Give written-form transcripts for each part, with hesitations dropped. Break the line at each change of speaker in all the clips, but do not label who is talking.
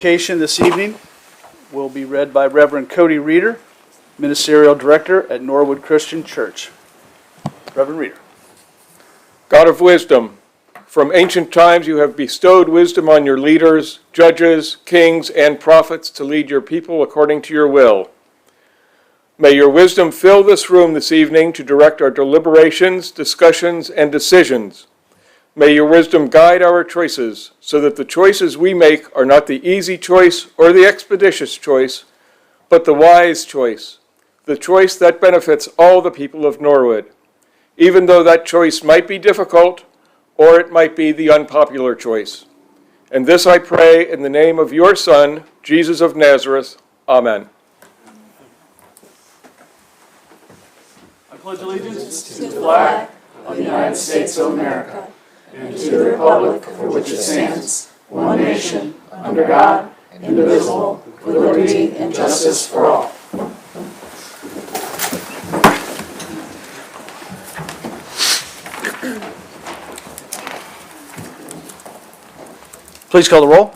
Communication this evening will be read by Reverend Cody Reeder, Ministerial Director at Norwood Christian Church. Reverend Reeder.
God of wisdom, from ancient times you have bestowed wisdom on your leaders, judges, kings, and prophets to lead your people according to your will. May your wisdom fill this room this evening to direct our deliberations, discussions, and decisions. May your wisdom guide our choices so that the choices we make are not the easy choice or the expeditious choice, but the wise choice, the choice that benefits all the people of Norwood, even though that choice might be difficult or it might be the unpopular choice. And this I pray in the name of your Son, Jesus of Nazareth. Amen.
I pledge allegiance to the flag of the United States of America and to the republic for which it stands, one nation, under God, indivisible, with liberty and justice for all. Please call the roll.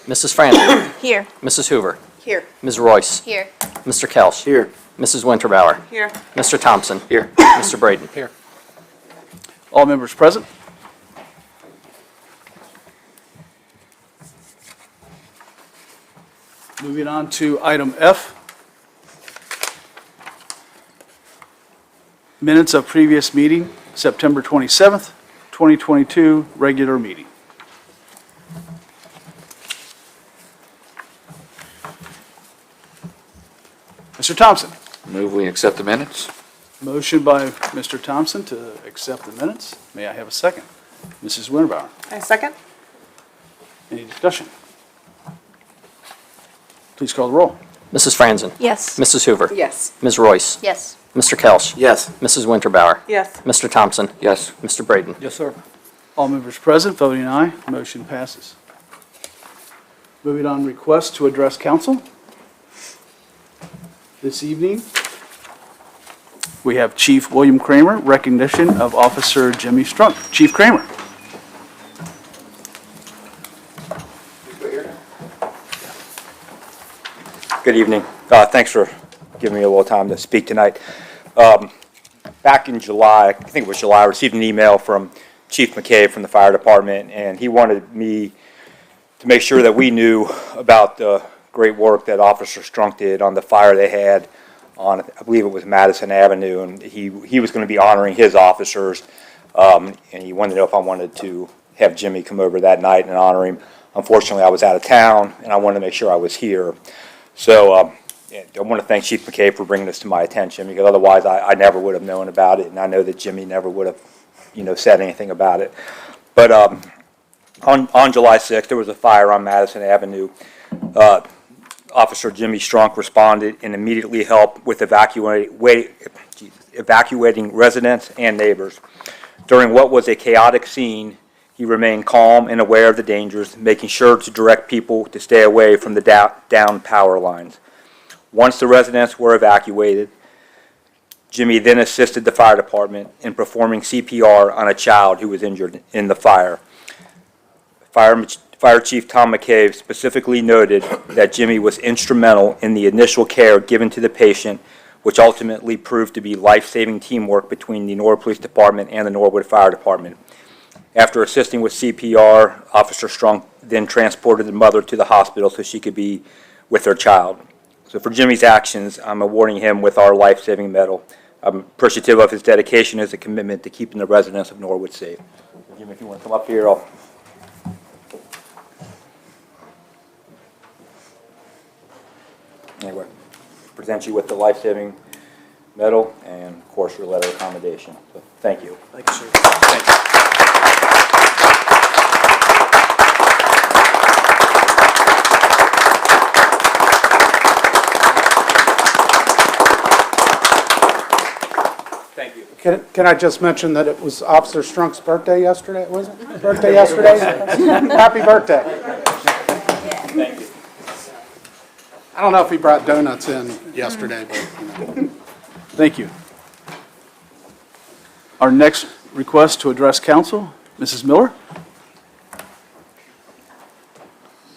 Mrs. Franzen.
Here.
Mrs. Hoover.
Here.
Ms. Royce.
Here.
Mr. Kelsch.
Here.
Mrs. Winterbauer.
Here.
Mr. Thompson.
Here.
Mr. Braden.
Here. All members present. Moving on to item F. Minutes of previous meeting, September 27th, 2022, regular meeting. Mr. Thompson.
Move we accept the minutes.
Motion by Mr. Thompson to accept the minutes. May I have a second? Mrs. Winterbauer.
A second?
Any discussion? Please call the roll.
Mrs. Franzen.
Yes.
Mrs. Hoover.
Yes.
Ms. Royce.
Yes.
Mr. Kelsch.
Yes.
Mrs. Winterbauer.
Yes.
Mr. Thompson.
Yes.
Mr. Braden.
Yes, sir. All members present, voting aye, motion passes. Moving on, request to address council. This evening, we have Chief William Kramer, recognition of Officer Jimmy Strunk. Chief Kramer.
Good evening. Thanks for giving me a little time to speak tonight. Back in July, I think it was July, I received an email from Chief McCabe from the fire department, and he wanted me to make sure that we knew about the great work that Officer Strunk did on the fire they had on, I believe it was Madison Avenue, and he was going to be honoring his officers, and he wanted to know if I wanted to have Jimmy come over that night and honor him. Unfortunately, I was out of town, and I wanted to make sure I was here. So I want to thank Chief McCabe for bringing this to my attention, because otherwise I never would have known about it, and I know that Jimmy never would have, said anything about it. But on July 6th, there was a fire on Madison Avenue. Officer Jimmy Strunk responded and immediately helped with evacuating residents and neighbors. During what was a chaotic scene, he remained calm and aware of the dangers, making sure to direct people to stay away from the down power lines. Once the residents were evacuated, Jimmy then assisted the fire department in performing CPR on a child who was injured in the fire. Fire Chief Tom McCabe specifically noted that Jimmy was instrumental in the initial care given to the patient, which ultimately proved to be life-saving teamwork between the Norwood Police Department and the Norwood Fire Department. After assisting with CPR, Officer Strunk then transported the mother to the hospital so she could be with her child. So for Jimmy's actions, I'm awarding him with our life-saving medal. I'm appreciative of his dedication as a commitment to keeping the residents of Norwood safe. Jimmy, if you want to come up here, I'll... Anyway, present you with the life-saving medal and, of course, your letter of commendation. So, thank you.
Thank you, sir. Thank you.
Thank you.
Can I just mention that it was Officer Strunk's birthday yesterday, was it? Birthday yesterday? Happy birthday.
Thank you.
I don't know if he brought donuts in yesterday, but,
Thank you. Our next request to address council, Mrs. Miller.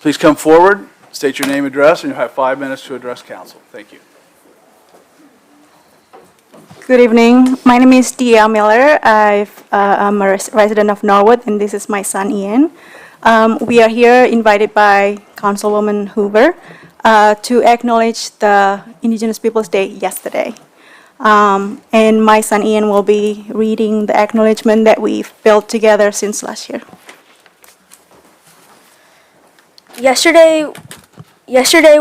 Please come forward, state your name, address, and you'll have 5 minutes to address council. Thank you.
Good evening. My name is D.L. Miller. I'm a resident of Norwood, and this is my son, Ian. We are here invited by Councilwoman Hoover to acknowledge the Indigenous Peoples Day yesterday. And my son, Ian, will be reading the acknowledgement that we've built together since last year.
Yesterday, October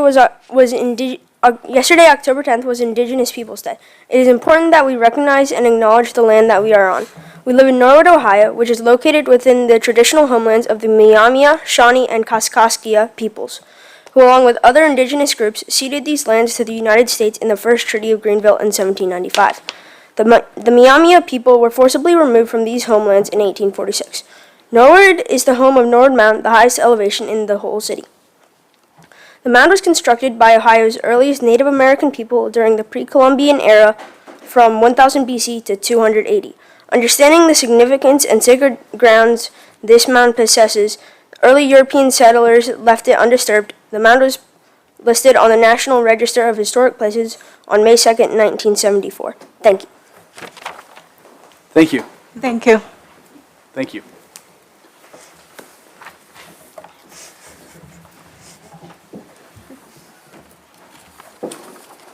10th, was Indigenous Peoples Day. It is important that we recognize and acknowledge the land that we are on. We live in Norwood, Ohio, which is located within the traditional homelands of the Miamia, Shawnee, and Kaskaskia peoples, who, along with other indigenous groups, ceded these lands to the United States in the First Treaty of Greenville in 1795. The Miamia people were forcibly removed from these homelands in 1846. Norwood is the home of Norwood Mound, the highest elevation in the whole city. The mound was constructed by Ohio's earliest Native American people during the pre-Columbian era from 1000 BC to 280. Understanding the significance and sacred grounds this mound possesses, early European settlers left it undisturbed. The mound was listed on the National Register of Historic Places on May 2nd, 1974. Thank you.
Thank you.
Thank you.
Thank you.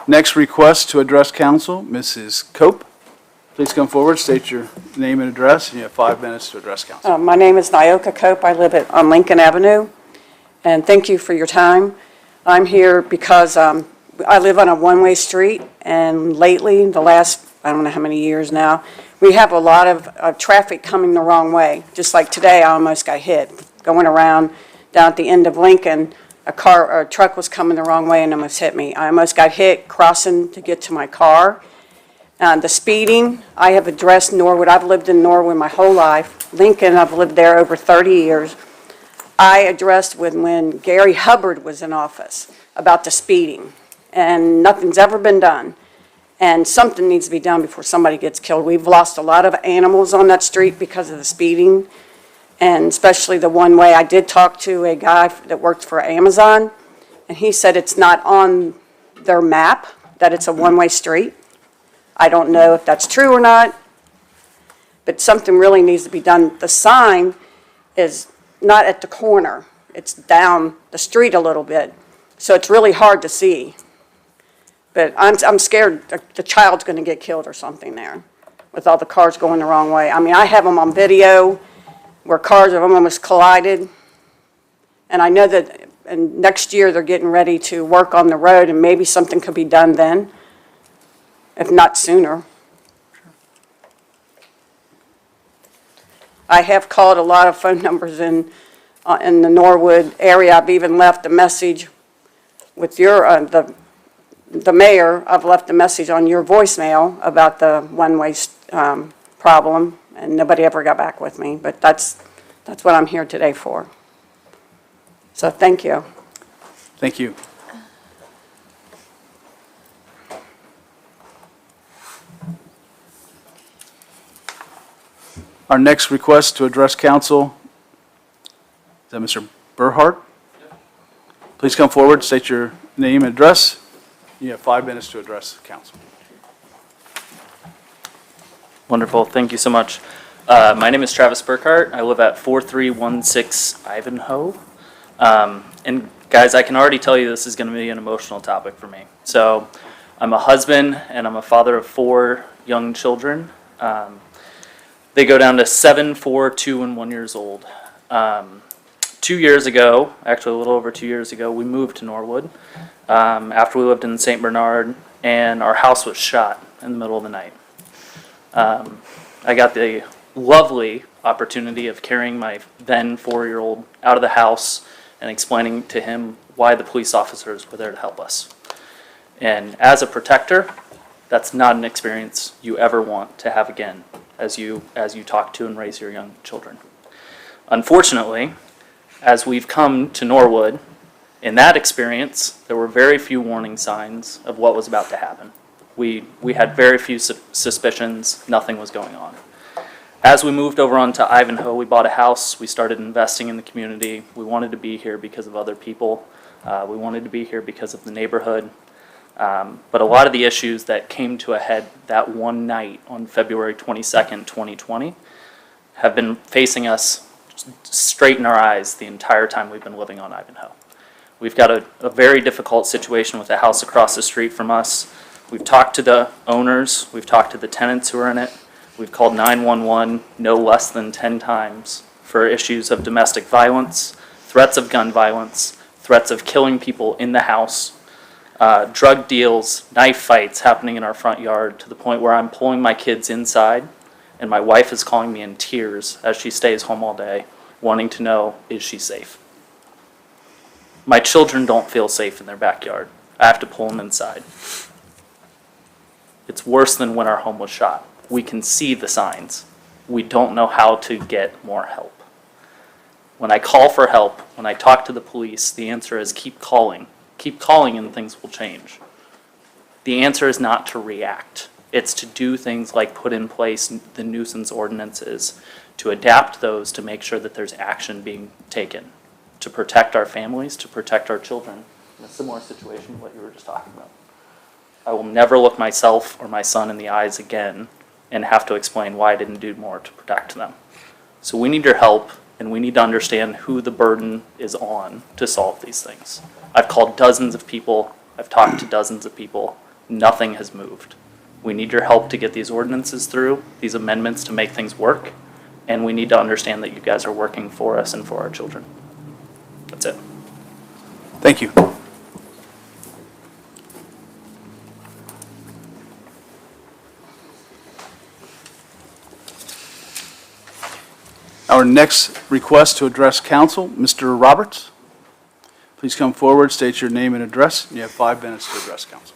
Next request to address council, Mrs. Cope. Please come forward, state your name and address, and you have 5 minutes to address council.
My name is Nyoka Cope. I live on Lincoln Avenue, and thank you for your time. I'm here because I live on a one-way street, and lately, the last, I don't know how many years now, we have a lot of traffic coming the wrong way. Just like today, I almost got hit. Going around down at the end of Lincoln, a truck was coming the wrong way and almost hit me. I almost got hit crossing to get to my car. The speeding, I have addressed Norwood. I've lived in Norwood my whole life. Lincoln, I've lived there over 30 years. I addressed when Gary Hubbard was in office about the speeding, and nothing's ever been done. And something needs to be done before somebody gets killed. We've lost a lot of animals on that street because of the speeding, and especially the one way. I did talk to a guy that worked for Amazon, and he said it's not on their map that it's a one-way street. I don't know if that's true or not, but something really needs to be done. The sign is not at the corner. It's down the street a little bit, so it's really hard to see. But I'm scared the child's going to get killed or something there with all the cars going the wrong way. I mean, I have them on video where cars have almost collided. And I know that next year they're getting ready to work on the road, and maybe something could be done then, if not sooner. I have called a lot of phone numbers in the Norwood area. I've even left a message with your, the mayor. I've left a message on your voicemail about the one-way problem, and nobody ever got back with me. But that's what I'm here today for. So thank you.
Thank you. Our next request to address council, is that Mr. Burhart? Please come forward, state your name and address. You have 5 minutes to address council.
Wonderful. Thank you so much. My name is Travis Burkhart. I live at 4316 Ivanhoe. And guys, I can already tell you this is going to be an emotional topic for me. So I'm a husband and I'm a father of 4 young children. They go down to 7, 4, 2, and 1 years old. 2 years ago, actually a little over 2 years ago, we moved to Norwood after we lived in St. Bernard, and our house was shot in the middle of the night. I got the lovely opportunity of carrying my then 4-year-old out of the house and explaining to him why the police officers were there to help us. And as a protector, that's not an experience you ever want to have again as you talk to and raise your young children. Unfortunately, as we've come to Norwood, in that experience, there were very few warning signs of what was about to happen. We had very few suspicions, nothing was going on. As we moved over onto Ivanhoe, we bought a house. We started investing in the community. We wanted to be here because of other people. We wanted to be here because of the neighborhood. But a lot of the issues that came to a head that one night on February 22nd, 2020, have been facing us straight in our eyes the entire time we've been living on Ivanhoe. We've got a very difficult situation with the house across the street from us. We've talked to the owners. We've talked to the tenants who are in it. We've called 911 no less than 10 times for issues of domestic violence, threats of gun violence, threats of killing people in the house, drug deals, knife fights happening in our front yard, to the point where I'm pulling my kids inside and my wife is calling me in tears as she stays home all day, wanting to know, is she safe? My children don't feel safe in their backyard. I have to pull them inside. It's worse than when our home was shot. We can see the signs. We don't know how to get more help. When I call for help, when I talk to the police, the answer is keep calling. Keep calling and things will change. The answer is not to react. It's to do things like put in place the nuisance ordinances, to adapt those to make sure that there's action being taken, to protect our families, to protect our children in a similar situation to what you were just talking about. I will never look myself or my son in the eyes again and have to explain why I didn't do more to protect them. So we need your help, and we need to understand who the burden is on to solve these things. I've called dozens of people. I've talked to dozens of people. Nothing has moved. We need your help to get these ordinances through, these amendments to make things work, and we need to understand that you guys are working for us and for our children. That's it.
Thank you. Our next request to address council, Mr. Roberts. Please come forward, state your name and address. You have 5 minutes to address council.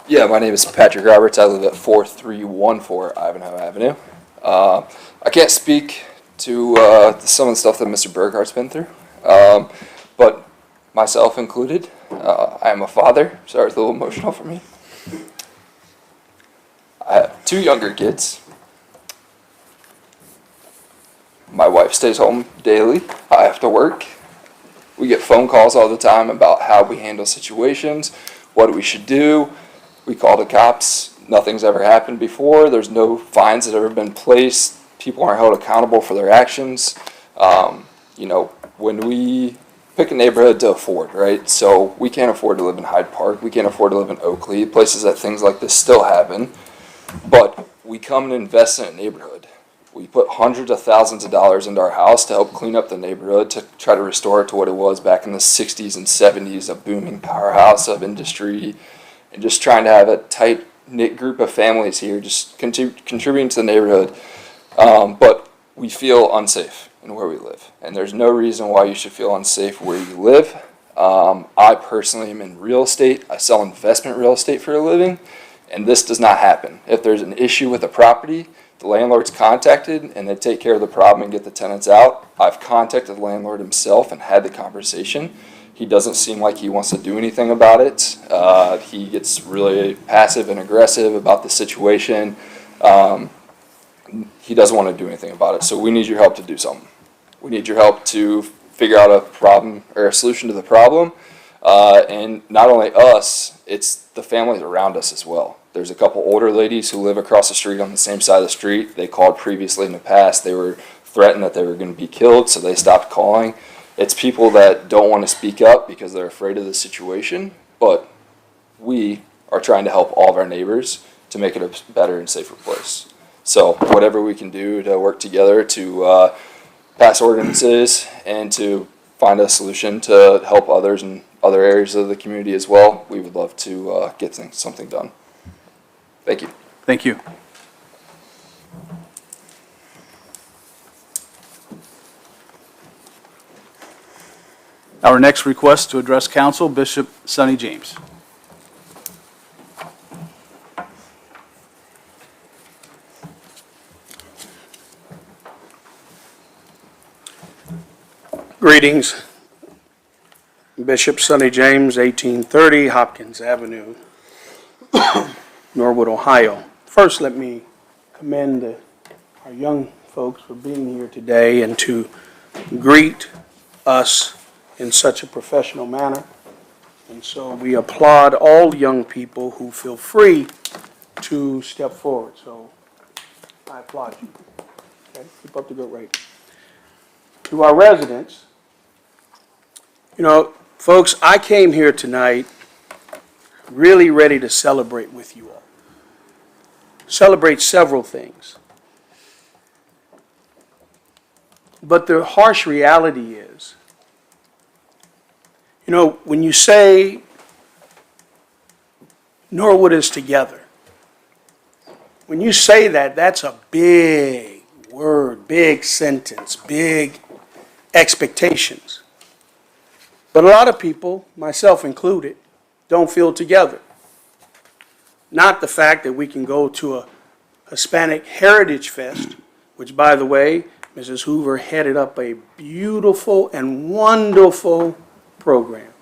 Yeah, my name is Patrick Roberts. I live at 4314 Ivanhoe Avenue. I can't speak to some of the stuff that Mr. Burghart's been through, but myself included, I am a father. Sorry, it's a little emotional for me. I have 2 younger kids. My wife stays home daily. I have to work. We get phone calls all the time about how we handle situations, what we should do. We call the cops. Nothing's ever happened before. There's no fines that have ever been placed. People aren't held accountable for their actions. When we pick a neighborhood to afford, right? So we can't afford to live in Hyde Park. We can't afford to live in Oakley, places that things like this still happen. But we come and invest in a neighborhood. We put hundreds of thousands of dollars into our house to help clean up the neighborhood, to try to restore it to what it was back in the 60s and 70s, a booming powerhouse of industry, and just trying to have a tight-knit group of families here, just contributing to the neighborhood. But we feel unsafe in where we live, and there's no reason why you should feel unsafe where you live. I personally am in real estate. I sell investment real estate for a living, and this does not happen. If there's an issue with a property, the landlord's contacted and they take care of the problem and get the tenants out. I've contacted the landlord himself and had the conversation. He doesn't seem like he wants to do anything about it. He gets really passive and aggressive about the situation. He doesn't want to do anything about it. So we need your help to do something. We need your help to figure out a problem or a solution to the problem. And not only us, it's the families around us as well. There's a couple older ladies who live across the street on the same side of the street. They called previously in the past. They were threatened that they were going to be killed, so they stopped calling. It's people that don't want to speak up because they're afraid of the situation, but we are trying to help all of our neighbors to make it a better and safer place. So whatever we can do to work together to pass ordinances and to find a solution to help others in other areas of the community as well, we would love to get something done. Thank you.
Thank you. Our next request to address council, Bishop Sonny James.
Greetings. Bishop Sonny James, 1830 Hopkins Avenue, Norwood, Ohio. First, let me commend our young folks for being here today and to greet us in such a professional manner. And so we applaud all young people who feel free to step forward. So I applaud you. Okay, keep up the good rate. To our residents, folks, I came here tonight really ready to celebrate with you all. Celebrate several things. But the harsh reality is, when you say Norwood is together, when you say that, that's a big word, big sentence, big expectations. But a lot of people, myself included, don't feel together. Not the fact that we can go to a Hispanic Heritage Fest, which, by the way, Mrs. Hoover headed up a beautiful and wonderful program.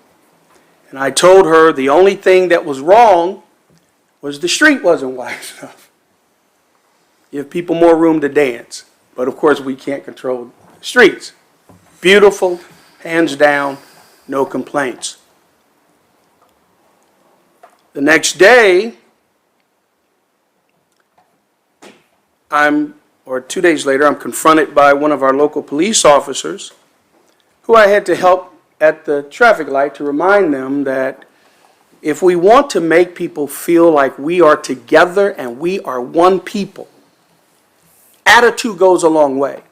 And I told her the only thing that was wrong was the street wasn't wide enough. Give people more room to dance. But of course, we can't control the streets. Beautiful, hands down, no complaints. The next day, 2 days later, I'm confronted by one of our local police officers who I had to help at the traffic light to remind them that if we want to make people feel like we are together and we are one people, attitude goes a long way.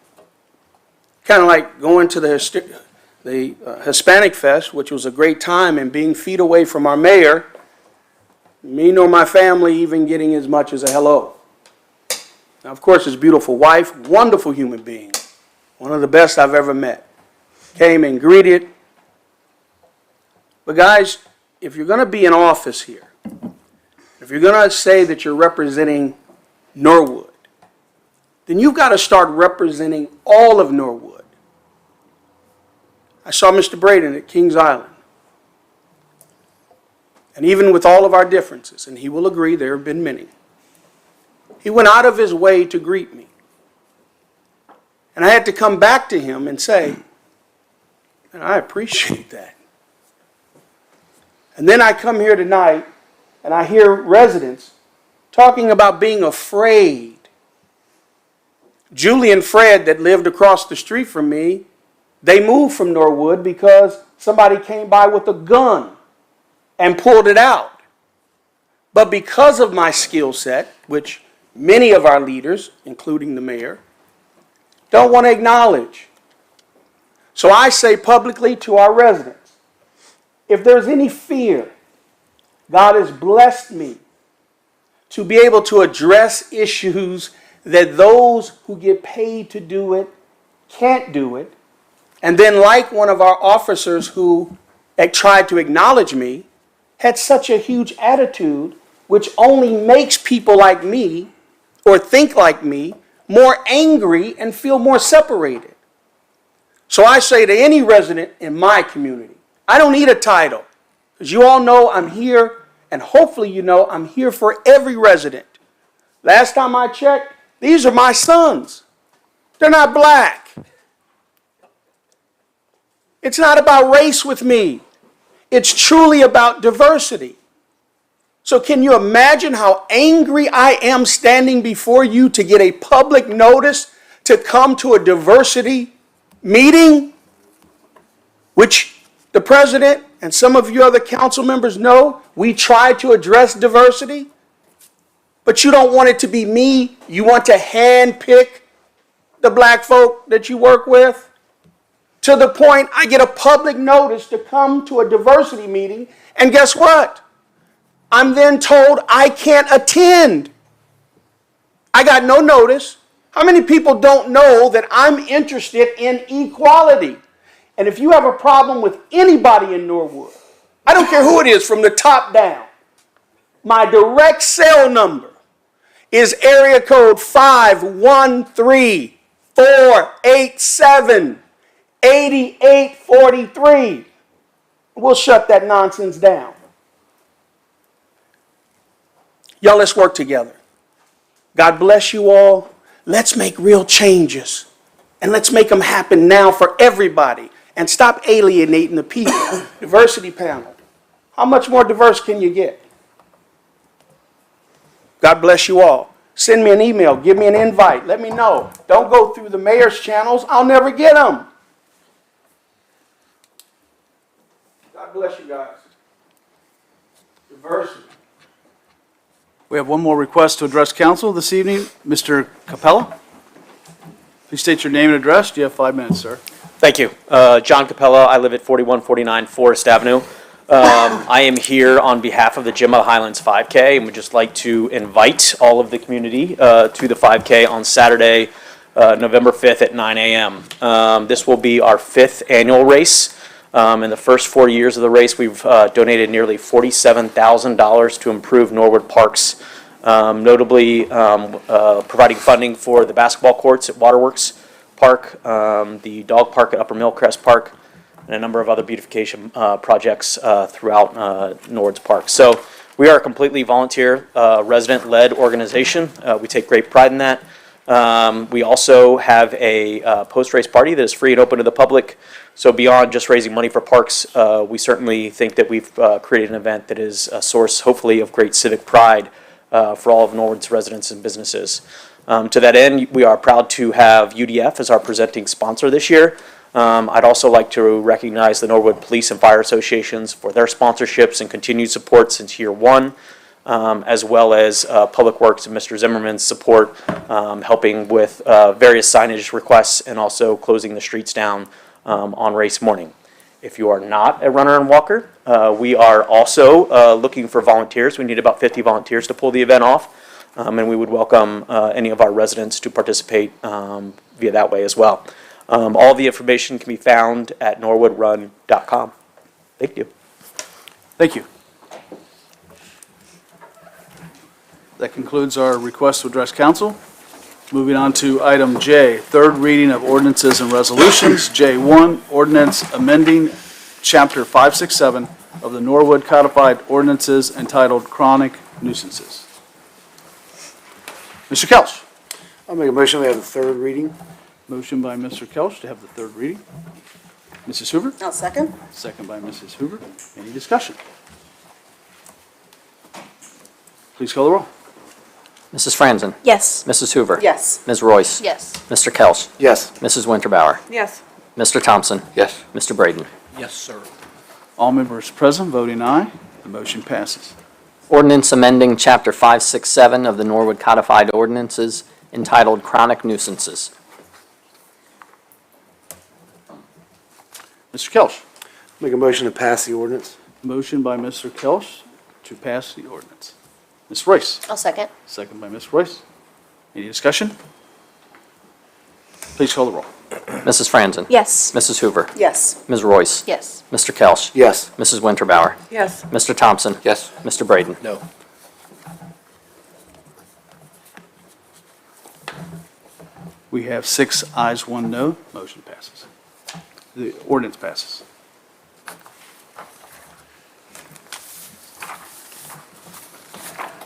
Kind of like going to the Hispanic Fest, which was a great time, and being feet away from our mayor, me nor my family even getting as much as a hello. Now, of course, his beautiful wife, wonderful human being, one of the best I've ever met, came and greeted. But guys, if you're going to be in office here, if you're going to say that you're representing Norwood, then you've got to start representing all of Norwood. I saw Mr. Braden at Kings Island. And even with all of our differences, and he will agree there have been many, he went out of his way to greet me. And I had to come back to him and say, and I appreciate that. And then I come here tonight and I hear residents talking about being afraid. Julie and Fred that lived across the street from me, they moved from Norwood because somebody came by with a gun and pulled it out. But because of my skill set, which many of our leaders, including the mayor, don't want to acknowledge. So I say publicly to our residents, if there's any fear, God has blessed me to be able to address issues that those who get paid to do it can't do it. And then, like one of our officers who tried to acknowledge me, had such a huge attitude, which only makes people like me or think like me more angry and feel more separated. So I say to any resident in my community, I don't need a title, because you all know I'm here, and hopefully you know I'm here for every resident. Last time I checked, these are my sons. They're not black. It's not about race with me. It's truly about diversity. So can you imagine how angry I am standing before you to get a public notice to come to a diversity meeting, which the president and some of you other council members know we try to address diversity, but you don't want it to be me. You want to handpick the black folk that you work with? To the point I get a public notice to come to a diversity meeting, and guess what? I'm then told I can't attend. I got no notice. How many people don't know that I'm interested in equality? And if you have a problem with anybody in Norwood, I don't care who it is from the top down, my direct cell number is area code 513-487-8843. We'll shut that nonsense down. Y'all, let's work together. God bless you all. let's make real changes. And let's make them happen now for everybody. And stop alienating the people. Diversity panel. How much more diverse can you get? God bless you all. Send me an email. Give me an invite. Let me know. Don't go through the mayor's channels. I'll never get them. God bless you guys. Diversity.
We have one more request to address council this evening. Mr. Capella, please state your name and address. You have 5 minutes, sir.
Thank you. John Capella. I live at 4149 Forest Avenue. I am here on behalf of the Gemma Highlands 5K and would just like to invite all of the community to the 5K on Saturday, November 5th at 9 a.m. This will be our 5th annual race. In the first 4 years of the race, we've donated nearly $47,000 to improve Norwood parks, notably providing funding for the basketball courts at Waterworks Park, the dog park at Upper Millcrest Park, and a number of other beautification projects throughout Norwood's park. So we are a completely volunteer, resident-led organization. We take great pride in that. We also have a post-race party that is free and open to the public. So beyond just raising money for parks, we certainly think that we've created an event that is a source, hopefully, of great civic pride for all of Norwood's residents and businesses. To that end, we are proud to have UDF as our presenting sponsor this year. I'd also like to recognize the Norwood Police and Fire Associations for their sponsorships and continued support since year one, as well as Public Works and Mr. Zimmerman's support, helping with various signage requests and also closing the streets down on race morning. If you are not a runner and walker, we are also looking for volunteers. We need about 50 volunteers to pull the event off. And we would welcome any of our residents to participate via that way as well. All the information can be found at norwoodrun.com. Thank you.
Thank you. That concludes our request to address council. Moving on to item J, third reading of ordinances and resolutions. J1, ordinance amending chapter 567 of the Norwood Codified Ordinances entitled Chronic Nuisances. Mr. Kelch.
I'll make a motion we have the third reading.
Motion by Mr. Kelch to have the third reading. Mrs. Hoover?
I'll second.
Second by Mrs. Hoover. Any discussion? Please call the roll.
Mrs. Franzen?
Yes.
Mrs. Hoover?
Yes.
Ms. Royce?
Yes.
Mr. Kelch?
Yes.
Mrs. Winterbauer?
Yes.
Mr. Thompson?
Yes.
Mr. Braden?
Yes, sir.
All members present voting aye. The motion passes.
Ordinance amending Chapter 567 of the Norwood Codified Ordinances entitled Chronic Nuisances.
Mr. Kelch.
Make a motion to pass the ordinance.
Motion by Mr. Kelch to pass the ordinance. Ms. Royce.
I'll second.
Second by Ms. Royce. Any discussion? Please call the roll.
Mrs. Franzen?
Yes.
Mrs. Hoover?
Yes.
Ms. Royce?
Yes.
Mr. Kelch?
Yes.
Mrs. Winterbauer?
Yes.
Mr. Thompson?
Yes.
Mr. Braden?
No.
We have 6 ayes, 1 no. Motion passes. The ordinance passes.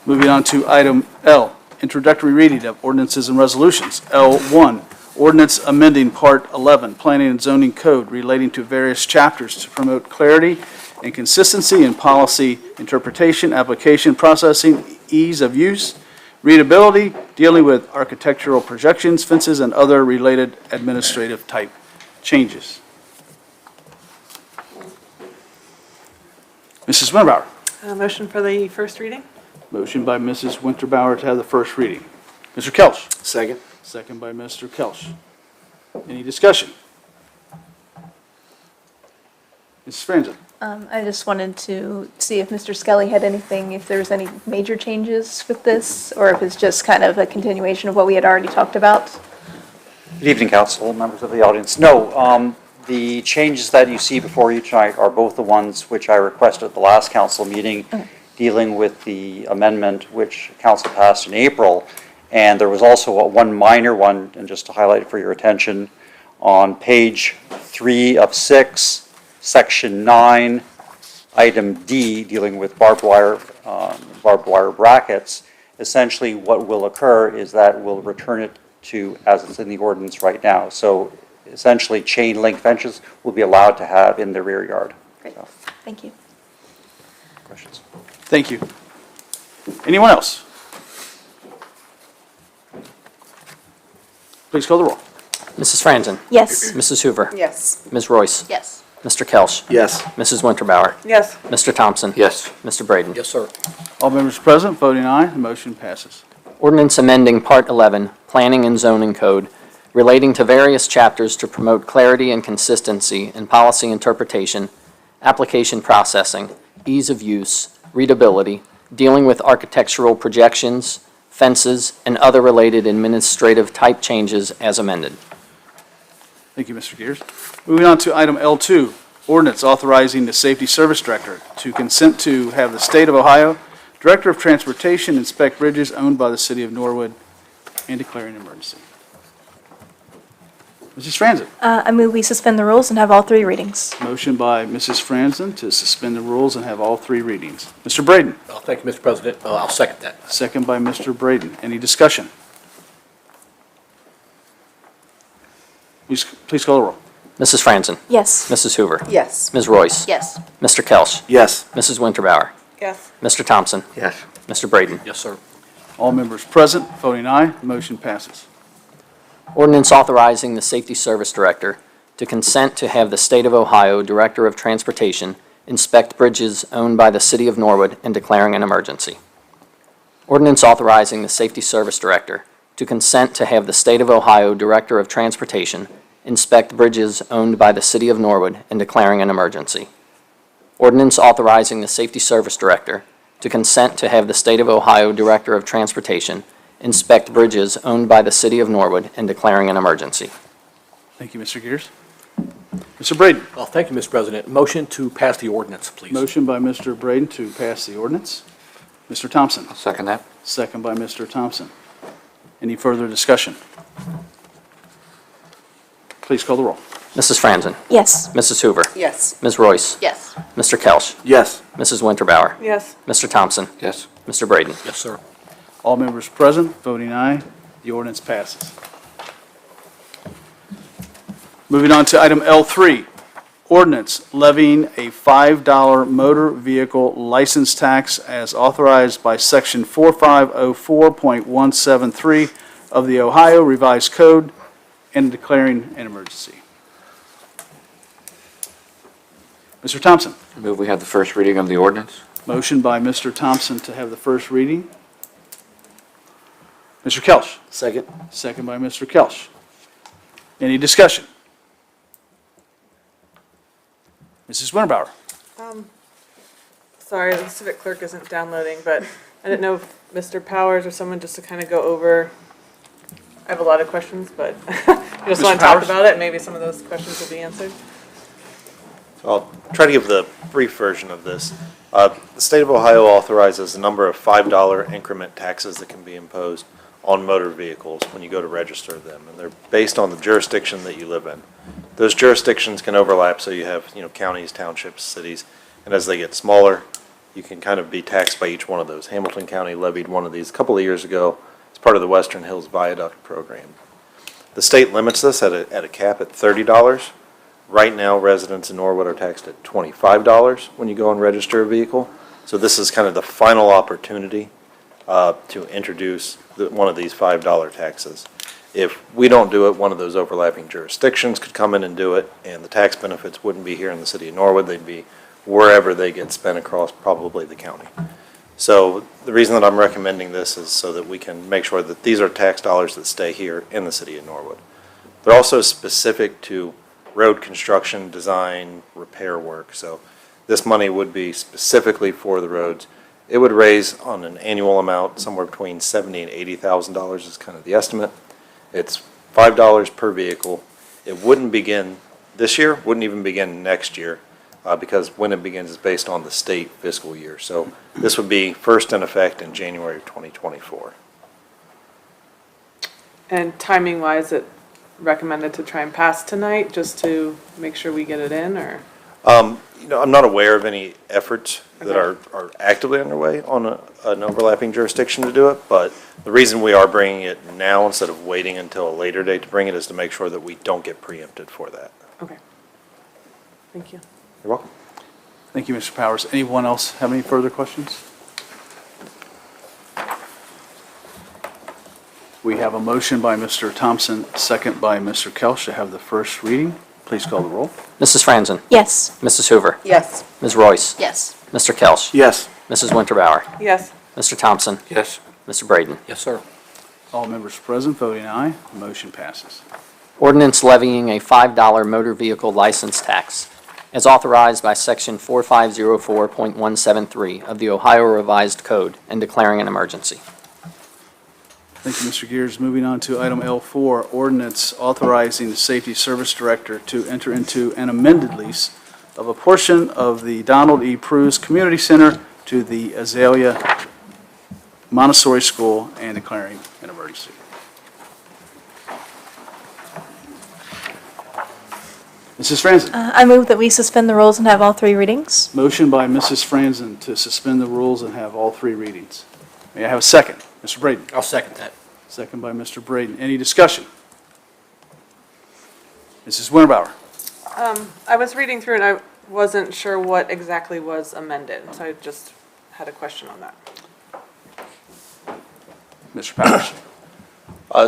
Moving on to item L, introductory reading of ordinances and resolutions. L1, ordinance amending Part 11, Planning and Zoning Code relating to various chapters to promote clarity and consistency in policy interpretation, application, processing, ease of use, readability, dealing with architectural projections, fences, and other related administrative type changes. Mrs. Winterbauer.
Motion for the first reading?
Motion by Mrs. Winterbauer to have the first reading. Mr. Kelch.
Second.
Second by Mr. Kelch. Any discussion? Mrs. Franzen.
I just wanted to see if Mr. Skelly had anything, if there was any major changes with this, or if it's just kind of a continuation of what we had already talked about.
Good evening, council, members of the audience. No, the changes that you see before you tonight are both the ones which I requested at the last council meeting, dealing with the amendment which council passed in April. And there was also one minor one, and just to highlight it for your attention, on page 3 of 6, section 9, item D, dealing with barbed wire brackets. Essentially what will occur is that we'll return it to as it's in the ordinance right now. So essentially, chain link fences will be allowed to have in the rear yard.
Great,
So,
thank you.
questions?
Thank you. Anyone else? Please call the roll.
Mrs. Franzen?
Yes.
Mrs. Hoover?
Yes.
Ms. Royce?
Yes.
Mr. Kelch?
Yes.
Mrs. Winterbauer?
Yes.
Mr. Thompson?
Yes.
Mr. Braden?
Yes, sir.
All members present, voting aye, the motion passes.
Ordinance amending Part 11, Planning and Zoning Code, relating to various chapters to promote clarity and consistency in policy interpretation, application processing, ease of use, readability, dealing with architectural projections, fences, and other related administrative type changes as amended.
Thank you, Mr. Gears. Moving on to item L2, ordinance authorizing the Safety Service Director to consent to have the State of Ohio Director of Transportation inspect bridges owned by the City of Norwood and declaring an emergency. Mrs. Franzen.
I move we suspend the rules and have all three readings.
Motion by Mrs. Franzen to suspend the rules and have all three readings. Mr. Braden.
Oh, thank you, Mr. President. I'll second that.
Second by Mr. Braden. Any discussion? Please call the roll.
Mrs. Franzen?
Yes.
Mrs. Hoover?
Yes.
Ms. Royce?
Yes.
Mr. Kelch?
Yes.
Mrs. Winterbauer?
Yes.
Mr. Thompson?
Yes.
Mr. Braden?
Yes, sir.
All members present, voting aye, motion passes.
Ordinance authorizing the Safety Service Director to consent to have the State of Ohio Director of Transportation inspect bridges owned by the City of Norwood and declaring an emergency. Ordinance authorizing the Safety Service Director to consent to have the State of Ohio Director of Transportation inspect bridges owned by the City of Norwood and declaring an emergency. Ordinance authorizing the Safety Service Director to consent to have the State of Ohio Director of Transportation inspect bridges owned by the City of Norwood and declaring an emergency.
Thank you, Mr. Gears. Mr. Braden.
Well, thank you, Mr. President. Motion to pass the ordinance, please.
Motion by Mr. Braden to pass the ordinance. Mr. Thompson.
I'll second that.
Second by Mr. Thompson. Any further discussion? Please call the roll.
Mrs. Franzen?
Yes.
Mrs. Hoover?
Yes.
Ms. Royce?
Yes.
Mr. Kelch?
Yes.
Mrs. Winterbauer?
Yes.
Mr. Thompson?
Yes.
Mr. Braden?
Yes, sir.
All members present, voting aye, the ordinance passes. Moving on to item L3, ordinance levying a $5 motor vehicle license tax as authorized by Section 4504.173 of the Ohio Revised Code and declaring an emergency. Mr. Thompson.
Move we have the first reading of the ordinance.
Motion by Mr. Thompson to have the first reading. Mr. Kelch.
Second.
Second by Mr. Kelch. Any discussion? Mrs. Winterbauer.
Sorry, the civic clerk isn't downloading, but I didn't know if Mr. Powers or someone just to kind of go over. I have a lot of questions, but I just
Mr.
want to talk
Powers?
about it. Maybe some of those questions will be answered.
So I'll try to give the brief version of this. The state of Ohio authorizes a number of $5 increment taxes that can be imposed on motor vehicles when you go to register them, and they're based on the jurisdiction that you live in. Those jurisdictions can overlap, so you have, counties, townships, cities, and as they get smaller, you can kind of be taxed by each one of those. Hamilton County levied one of these a couple of years ago as part of the Western Hills Viaduct program. The state limits this at a cap at $30. Right now, residents in Norwood are taxed at $25 when you go and register a vehicle. So this is kind of the final opportunity to introduce one of these $5 taxes. If we don't do it, one of those overlapping jurisdictions could come in and do it, and the tax benefits wouldn't be here in the city of Norwood. They'd be wherever they get spent across probably the county. So the reason that I'm recommending this is so that we can make sure that these are tax dollars that stay here in the city of Norwood. They're also specific to road construction, design, repair work. So this money would be specifically for the roads. It would raise on an annual amount somewhere between $70,000 and $80,000 is kind of the estimate. It's $5 per vehicle. It wouldn't begin this year, wouldn't even begin next year, because when it begins is based on the state fiscal year. So this would be first in effect in January of 2024.
And timing-wise, it recommended to try and pass tonight, just to make sure we get it in, or?
I'm not aware of any efforts that are actively underway on an overlapping jurisdiction to do it, but the reason we are bringing it now instead of waiting until a later date to bring it is to make sure that we don't get preempted for that.
Okay. Thank you.
You're welcome.
Thank you, Mr. Powers. Anyone else have any further questions? We have a motion by Mr. Thompson, second by Mr. Kelch to have the first reading. Please call the roll.
Mrs. Franzen?
Yes.
Mrs. Hoover?
Yes.
Ms. Royce?
Yes.
Mr. Kelch?
Yes.
Mrs. Winterbauer?
Yes.
Mr. Thompson?
Yes.
Mr. Braden?
Yes, sir.
All members present voting aye. Motion passes.
Ordinance levying a $5 motor vehicle license tax as authorized by Section 4504.173 of the Ohio Revised Code and declaring an emergency.
Thank you, Mr. Gears. Moving on to item L4, ordinance authorizing the Safety Service Director to enter into an amended lease of a portion of the Donald E. Pruse Community Center to the Azalea Montessori School and declaring an emergency. Mrs. Franzen.
I move that we suspend the rules and have all three readings.
Motion by Mrs. Franzen to suspend the rules and have all three readings. May I have a second? Mr. Braden.
I'll second that.
Second by Mr. Braden. Any discussion? Mrs. Winterbauer.
I was reading through and I wasn't sure what exactly was amended, so I just had a question on that.
Mr. Powers.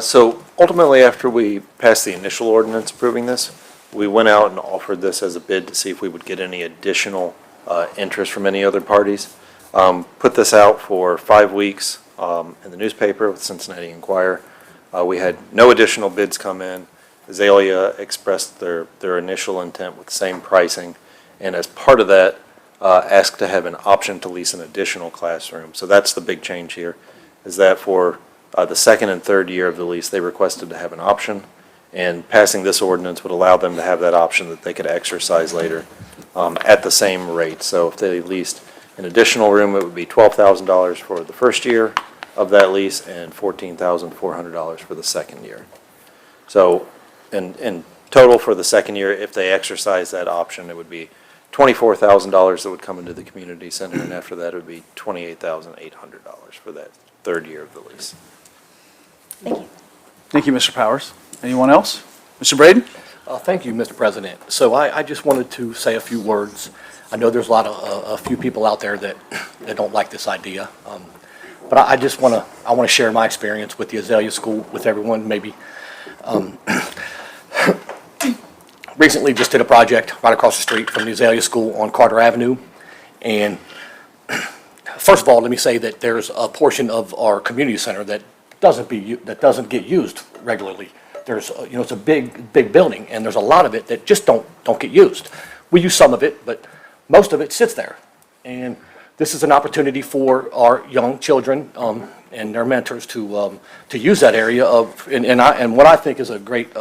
So ultimately, after we passed the initial ordinance approving this, we went out and offered this as a bid to see if we would get any additional interest from any other parties. Put this out for 5 weeks in the newspaper with Cincinnati Enquirer. We had no additional bids come in. Azalea expressed their initial intent with the same pricing, and as part of that, asked to have an option to lease an additional classroom. So that's the big change here, is that for the second and third year of the lease, they requested to have an option, and passing this ordinance would allow them to have that option that they could exercise later at the same rate. So if they leased an additional room, it would be $12,000 for the first year of that lease and $14,400 for the second year. So in total for the second year, if they exercise that option, it would be $24,000 that would come into the community center, and after that, it would be $28,800 for that third year of the lease.
Thank you.
Thank you, Mr. Powers. Anyone else? Mr. Braden?
Thank you, Mr. President. So I just wanted to say a few words. I know there's a few people out there that don't like this idea. But I just want to share my experience with the Azalea School with everyone. Maybe recently just did a project right across the street from the Azalea School on Carter Avenue. And first of all, let me say that there's a portion of our community center that doesn't get used regularly. There's it's a big building, and there's a lot of it that just don't get used. We use some of it, but most of it sits there. And this is an opportunity for our young children and their mentors to use that area and what I think is a great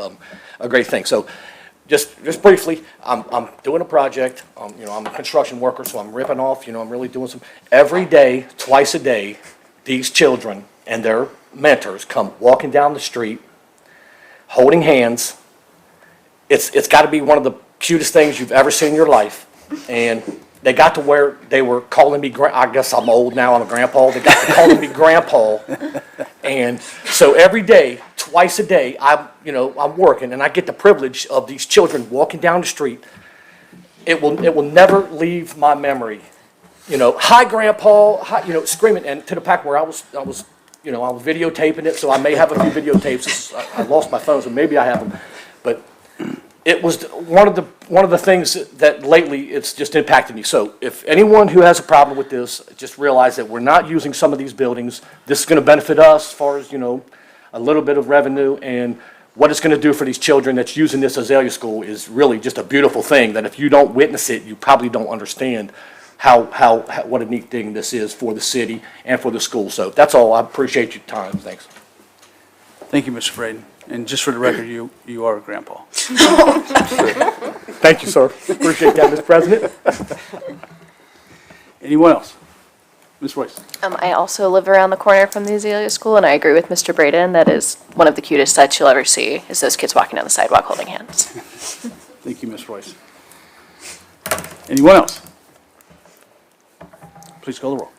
thing. So just briefly, I'm doing a project. I'm a construction worker, so I'm ripping off. I'm really doing some every day, twice a day. These children and their mentors come walking down the street, holding hands. It's got to be one of the cutest things you've ever seen in your life, and they got to where they were calling me, I guess I'm old now, I'm a grandpa. They got to calling me grandpa. And so every day, twice a day, I'm working, and I get the privilege of these children walking down the street. It will never leave my memory. Hi grandpa, hi, screaming, and to the point where I was videotaping it, so I may have a few videotapes. I lost my phone, so maybe I have them. But it was one of the things that lately it's just impacted me. So if anyone who has a problem with this, just realize that we're not using some of these buildings. This is going to benefit us as far as, a little bit of revenue, and what it's going to do for these children that's using this Azalea School is really just a beautiful thing that if you don't witness it, you probably don't understand what a neat thing this is for the city and for the school. So that's all. I appreciate your time. Thanks.
Thank you, Mr. Braden. And just for the record, you are a grandpa.
Thank you, sir. Appreciate that, Mr. President.
Anyone else? Ms. Royce?
I also live around the corner from the Azalea School, and I agree with Mr. Braden. That is one of the cutest sights you'll ever see, is those kids walking down the sidewalk holding hands.
Thank you, Ms. Royce. Anyone else? Please call the roll.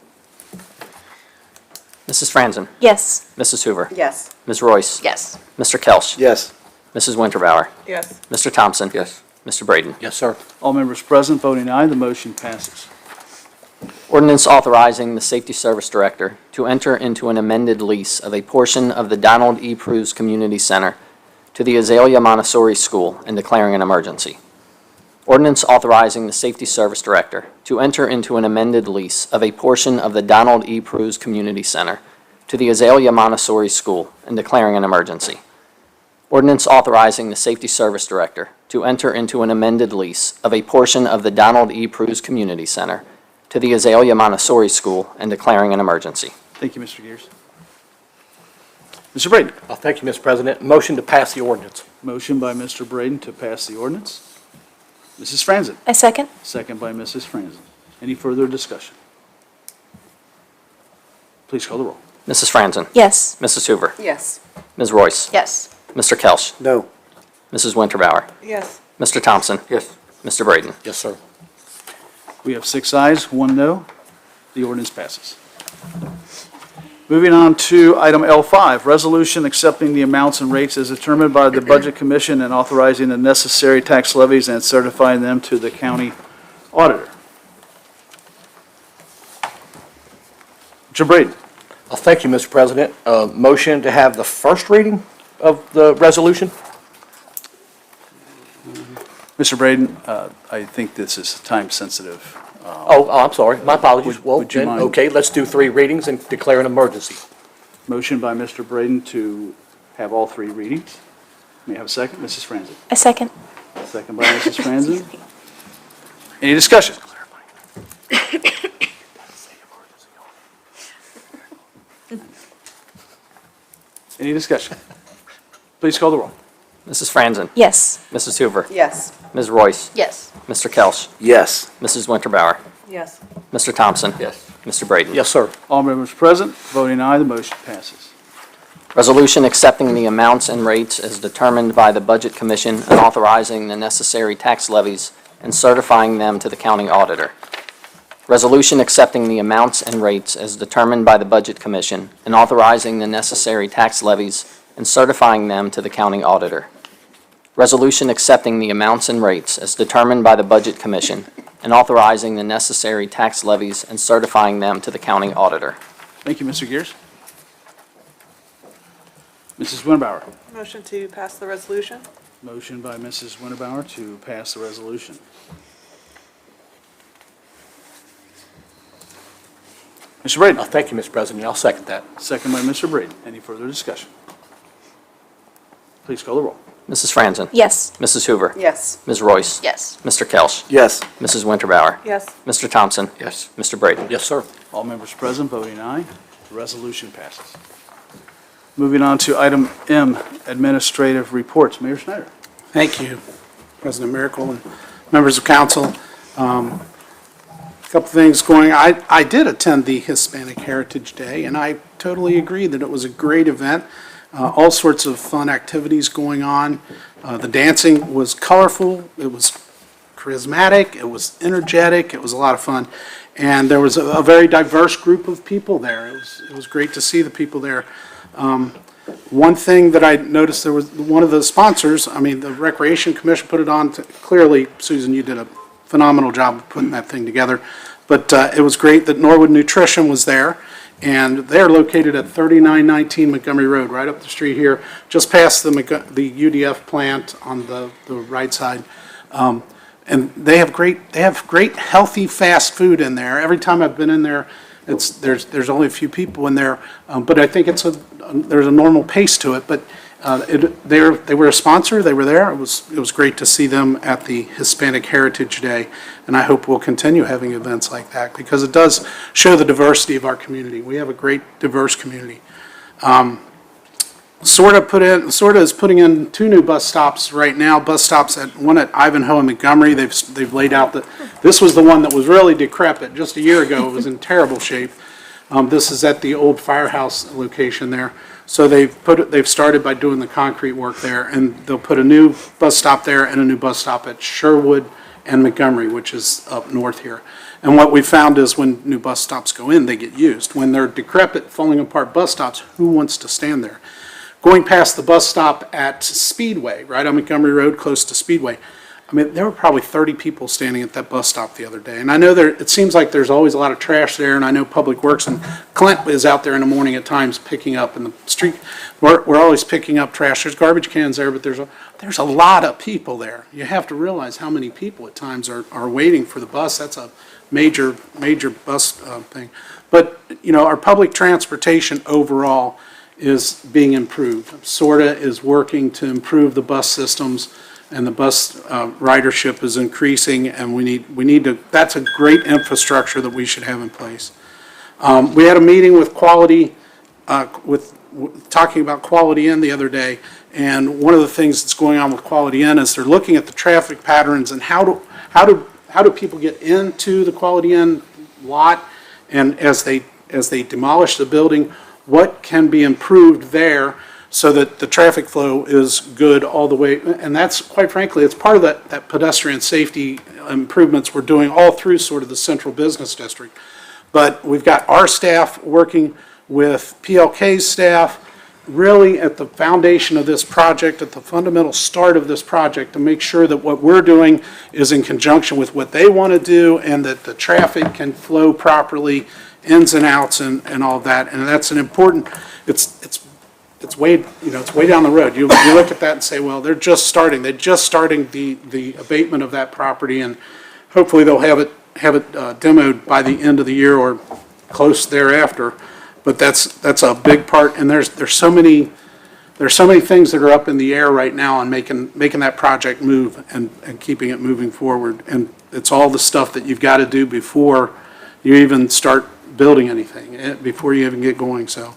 Mrs. Franzen?
Yes.
Mrs. Hoover?
Yes.
Ms. Royce?
Yes.
Mr. Kelch?
Yes.
Mrs. Winterbauer?
Yes.
Mr. Thompson?
Yes.
Mr. Braden?
Yes, sir.
All members present voting aye, the motion passes.
Ordinance authorizing the Safety Service Director to enter into an amended lease of a portion of the Donald E. Pruse Community Center to the Azalea Montessori School and declaring an emergency. Ordinance authorizing the Safety Service Director to enter into an amended lease of a portion of the Donald E. Pruse Community Center to the Azalea Montessori School and declaring an emergency. Ordinance authorizing the Safety Service Director to enter into an amended lease of a portion of the Donald E. Pruse Community Center to the Azalea Montessori School and declaring an emergency.
Thank you, Mr. Gears. Mr. Braden.
Thank you, Mr. President. Motion to pass the ordinance.
Motion by Mr. Braden to pass the ordinance. Mrs. Franzen.
I second.
Second by Mrs. Franzen. Any further discussion? Please call the roll.
Mrs. Franzen.
Yes.
Mrs. Hoover.
Yes.
Ms. Royce.
Yes.
Mr. Kelch.
No.
Mrs. Winterbauer.
Yes.
Mr. Thompson.
Yes.
Mr. Braden.
Yes, sir.
We have 6 ayes, 1 no. The ordinance passes. Moving on to item L5, resolution accepting the amounts and rates as determined by the Budget Commission and authorizing the necessary tax levies and certifying them to the county auditor. Mr. Braden.
Thank you, Mr. President. Motion to have the first reading of the resolution?
Mr. Braden, I think this is time-sensitive.
I'm sorry. My apologies. Well,
would you
then,
mind-
okay, let's do 3 readings and declare an emergency.
Motion by Mr. Braden to have all 3 readings. May I have a second? Mrs. Franzen.
I second.
Second by Mrs. Franzen. Any discussion? Any discussion? Please call the roll.
Mrs. Franzen.
Yes.
Mrs. Hoover.
Yes.
Ms. Royce.
Yes.
Mr. Kelch.
Yes.
Mrs. Winterbauer.
Yes.
Mr. Thompson.
Yes.
Mr. Braden.
Yes, sir.
All members present, voting aye, the motion passes.
Resolution accepting the amounts and rates as determined by the Budget Commission and authorizing the necessary tax levies and certifying them to the county auditor. Resolution accepting the amounts and rates as determined by the Budget Commission and authorizing the necessary tax levies and certifying them to the county auditor. Resolution accepting the amounts and rates as determined by the Budget Commission and authorizing the necessary tax levies and certifying them to the county auditor.
Thank you, Mr. Gears. Mrs. Winterbauer.
Motion to pass the resolution?
Motion by Mrs. Winterbauer to pass the resolution. Mr. Braden.
Thank you, Mr. President. I'll second that.
Second by Mr. Braden. Any further discussion? Please call the roll.
Mrs. Franzen.
Yes.
Mrs. Hoover.
Yes.
Ms. Royce.
Yes.
Mr. Kelch.
Yes.
Mrs. Winterbauer.
Yes.
Mr. Thompson.
Yes.
Mr. Braden.
Yes, sir.
All members present, voting aye. The resolution passes. Moving on to item M, administrative reports. Mayor Snyder.
Thank you, President Miracle and members of council. A couple things going. I did attend the Hispanic Heritage Day, and I totally agree that it was a great event. All sorts of fun activities going on. The dancing was colorful. It was charismatic. It was energetic. It was a lot of fun. And there was a very diverse group of people there. It was great to see the people there. One thing that I noticed, there was one of the sponsors, the Recreation Commission put it on. Clearly, Susan, you did a phenomenal job of putting that thing together. But it was great that Norwood Nutrition was there. And they're located at 3919 Montgomery Road, right up the street here, just past the UDF plant on the right side. And they have great healthy fast food in there. Every time I've been in there, there's only a few people in there, but I think there's a normal pace to it. But they were a sponsor. They were there. It was great to see them at the Hispanic Heritage Day, and I hope we'll continue having events like that because it does show the diversity of our community. We have a great diverse community. Sorta is putting in 2 new bus stops right now. Bus stops one at Ivanhoe and Montgomery. They've laid out this was the one that was really decrepit just a year ago. It was in terrible shape. This is at the old firehouse location there. So they've started by doing the concrete work there, and they'll put a new bus stop there and a new bus stop at Sherwood and Montgomery, which is up north here. And what we found is when new bus stops go in, they get used. When they're decrepit, falling apart bus stops, who wants to stand there? Going past the bus stop at Speedway, right on Montgomery Road, close to Speedway, I mean, there were probably 30 people standing at that bus stop the other day. And I know it seems like there's always a lot of trash there, and I know Public Works, and Clint is out there in the morning at times picking up in the street. We're always picking up trash. There's garbage cans there, but there's a lot of people there. You have to realize how many people at times are waiting for the bus. That's a major bus thing. But, you know, our public transportation overall is being improved. SORTA is working to improve the bus systems, and the bus ridership is increasing, and we need to, that's a great infrastructure that we should have in place. We had a meeting with Quality, talking about Quality Inn the other day, and one of the things that's going on with Quality Inn is they're looking at the traffic patterns and how do people get into the Quality Inn lot, and as they demolish the building, what can be improved there so that the traffic flow is good all the way. And that's, quite frankly, it's part of that pedestrian safety improvements we're doing all through sort of the central business district. But we've got our staff working with PLK's staff, really at the foundation of this project, at the fundamental start of this project, to make sure that what we're doing is in conjunction with what they want to do, and that the traffic can flow properly, ins and outs and all that. And that's an important, it's way down the road. You look at that and say, well, they're just starting the abatement of that property, and hopefully they'll have it demoed by the end of the year or close thereafter. But that's a big part, and there's so many things that are up in the air right now on making that project move and keeping it moving forward. And it's all the stuff that you've got to do before you even start building anything, before you even get going. So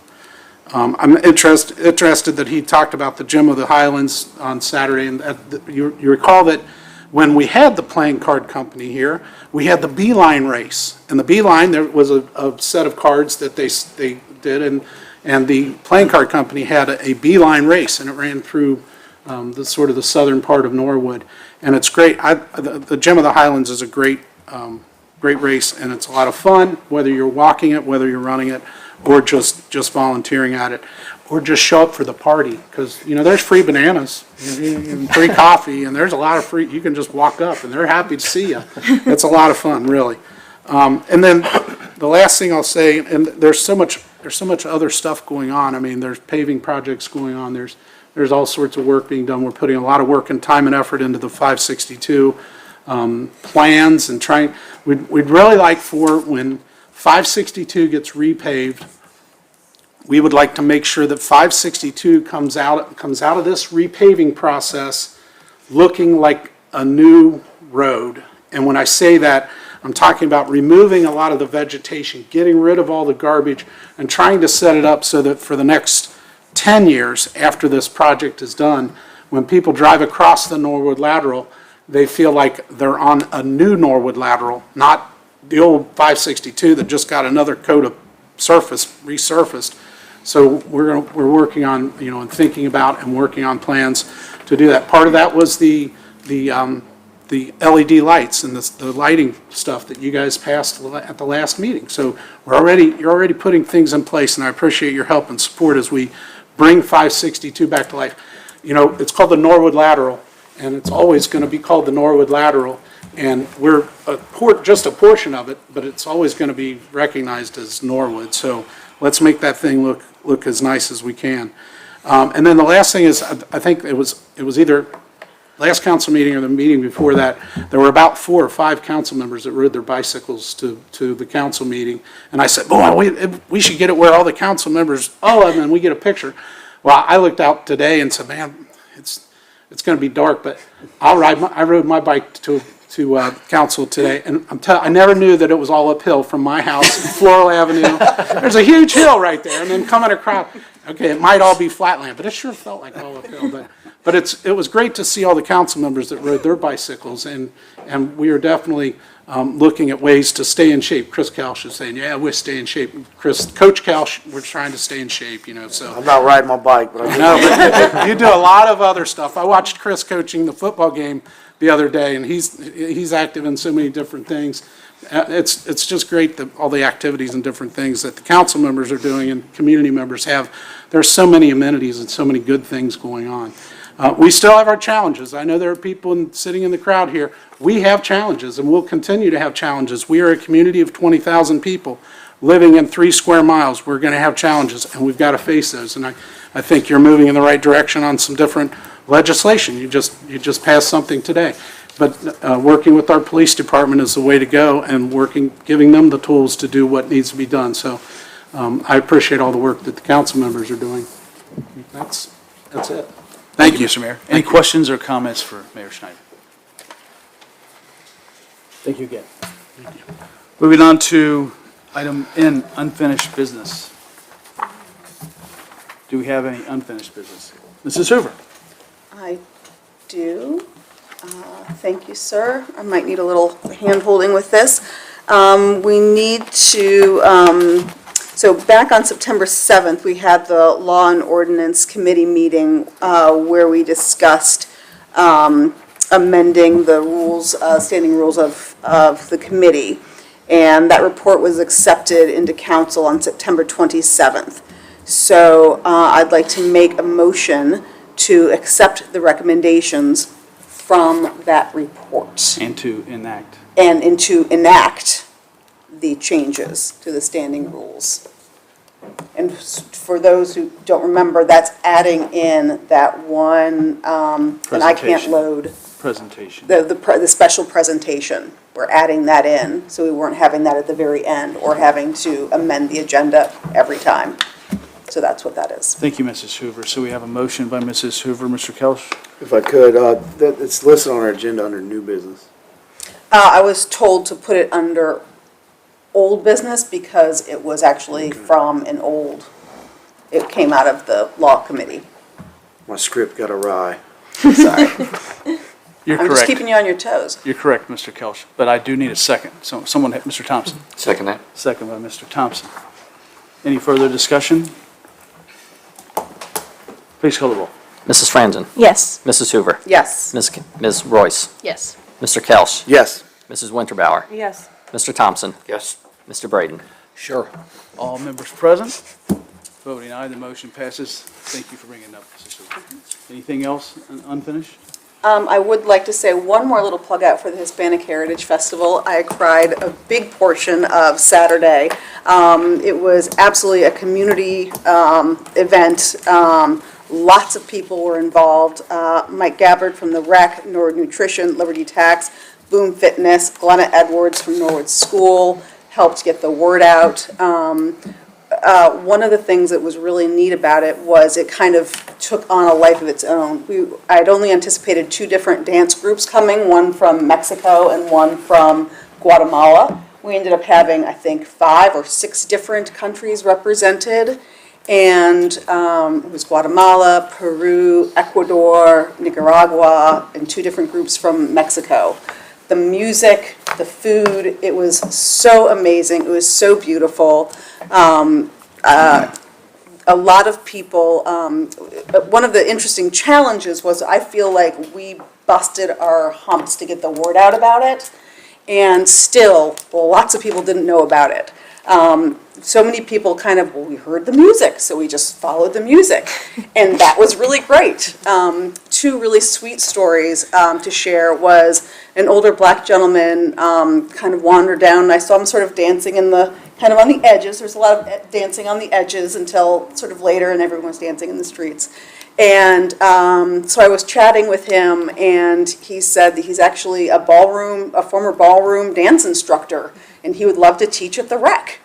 I'm interested that he talked about the Gym of the Highlands on Saturday. And you recall that when we had the playing card company here, we had the Beeline race. And the Beeline, there was a set of cards that they did, and the playing card company had a Beeline race, and it ran through the sort of the southern part of Norwood. And it's great. The Gym of the Highlands is a great race, and it's a lot of fun, whether you're walking it, whether you're running it, or just volunteering at it, or just show up for the party, because, you know, there's free bananas, and free coffee, and there's a lot of free, you can just walk up, and they're happy to see you. It's a lot of fun, really. And then the last thing I'll say, and there's so much other stuff going on. I mean, there's paving projects going on, there's all sorts of work being done. We're putting a lot of work and time and effort into the 562 plans, and we'd really like for when 562 gets repaved, we would like to make sure that 562 comes out of this repaving process looking like a new road. And when I say that, I'm talking about removing a lot of the vegetation, getting rid of all the garbage, and trying to set it up so that for the next 10 years after this project is done, when people drive across the Norwood Lateral, they feel like they're on a new Norwood Lateral, not the old 562 that just got another coat of resurfaced. So we're working on, and thinking about and working on plans to do that. Part of that was the LED lights and the lighting stuff that you guys passed at the last meeting. So you're already putting things in place, and I appreciate your help and support as we bring 562 back to life. It's called the Norwood Lateral, and it's always going to be called the Norwood Lateral. And we're just a portion of it, but it's always going to be recognized as Norwood. So let's make that thing look as nice as we can. And then the last thing is, I think it was either last council meeting or the meeting before that, there were about 4 or 5 council members that rode their bicycles to the council meeting. And I said, boy, we should get it where all the council members, all of them, and we get a picture. Well, I looked out today and said, man, it's going to be dark, but I rode my bike to council today, and I never knew that it was all uphill from my house, Floral Avenue. There's a huge hill right there, and then coming across, okay, it might all be flatland, but it sure felt like all uphill. But it was great to see all the council members that rode their bicycles, and we are definitely looking at ways to stay in shape. Chris Kelsch is saying, yeah, we're staying in shape. Coach Kelsch, we're trying to stay in shape, so.
I'm not riding my bike, but
I know, but you do a lot of other stuff. I watched Chris coaching the football game the other day, and he's active in so many different things. It's just great that all the activities and different things that the council members are doing and community members have. There's so many amenities and so many good things going on. We still have our challenges. I know there are people sitting in the crowd here. We have challenges, and we'll continue to have challenges. We are a community of 20,000 people living in 3 square miles. We're going to have challenges, and we've got to face those. And I think you're moving in the right direction on some different legislation. You just passed something today. But working with our police department is the way to go, and giving them the tools to do what needs to be done. So I appreciate all the work that the council members are doing. That's it.
Thank you, Mr. Mayor. Any questions or comments for Mayor Schneider? Thank you again. Moving on to item N, unfinished business. Do we have any unfinished business? Mrs. Hoover?
I do. Thank you, sir. I might need a little hand-holding with this. We need to, so back on September 7th, we had the Law and Ordinance Committee meeting where we discussed amending the rules, standing rules of the committee. And that report was accepted into council on September 27th. So I'd like to make a motion to accept the recommendations from that report.
And to enact.
And to enact the changes to the standing rules. And for those who don't remember, that's adding in that one, and I can't load.
Presentation.
The special presentation. We're adding that in, so we weren't having that at the very end or having to amend the agenda every time. So that's what that is.
Thank you, Mrs. Hoover. So we have a motion by Mrs. Hoover. Mr. Kelch?
If I could, it's listed on our agenda under new business.
I was told to put it under old business because it was actually from an old, it came out of the law committee.
My script got awry.
Sorry.
You're
I'm
correct.
just keeping you on your toes.
You're correct, Mr. Kelch, but I do need a second. So someone, Mr. Thompson.
Second that.
Second by Mr. Thompson. Any further discussion? Please call the roll.
Mrs. Franzen?
Yes.
Mrs. Hoover?
Yes.
Ms. Royce?
Yes.
Mr. Kelch?
Yes.
Mrs. Winterbauer?
Yes.
Mr. Thompson?
Yes.
Mr. Braden?
Sure.
All members present? Voting aye, the motion passes. Thank you for bringing it up, Mrs. Hoover. Anything else unfinished?
I would like to say one more little plug out for the Hispanic Heritage Festival. I cried a big portion of Saturday. It was absolutely a community event. Lots of people were involved. Mike Gabbard from the Rec, Norwood Nutrition, Liberty Tax, Boom Fitness, Glenna Edwards from Norwood School helped get the word out. One of the things that was really neat about it was it kind of took on a life of its own. I'd only anticipated 2 different dance groups coming, one from Mexico and one from Guatemala. We ended up having, I think, 5 or 6 different countries represented. And it was Guatemala, Peru, Ecuador, Nicaragua, and 2 different groups from Mexico. The music, the food, it was so amazing. It was so beautiful. A lot of people, one of the interesting challenges was I feel like we busted our humps to get the word out about it. And still, lots of people didn't know about it. So many people kind of, we heard the music, so we just followed the music. And that was really great. 2 really sweet stories to share was an older black gentleman kind of wandered down, and I saw him sort of dancing in the, kind of on the edges. There's a lot of dancing on the edges until sort of later, and everyone was dancing in the streets. And so I was chatting with him, and he said that he's actually a former ballroom dance instructor, and he would love to teach at the Rec.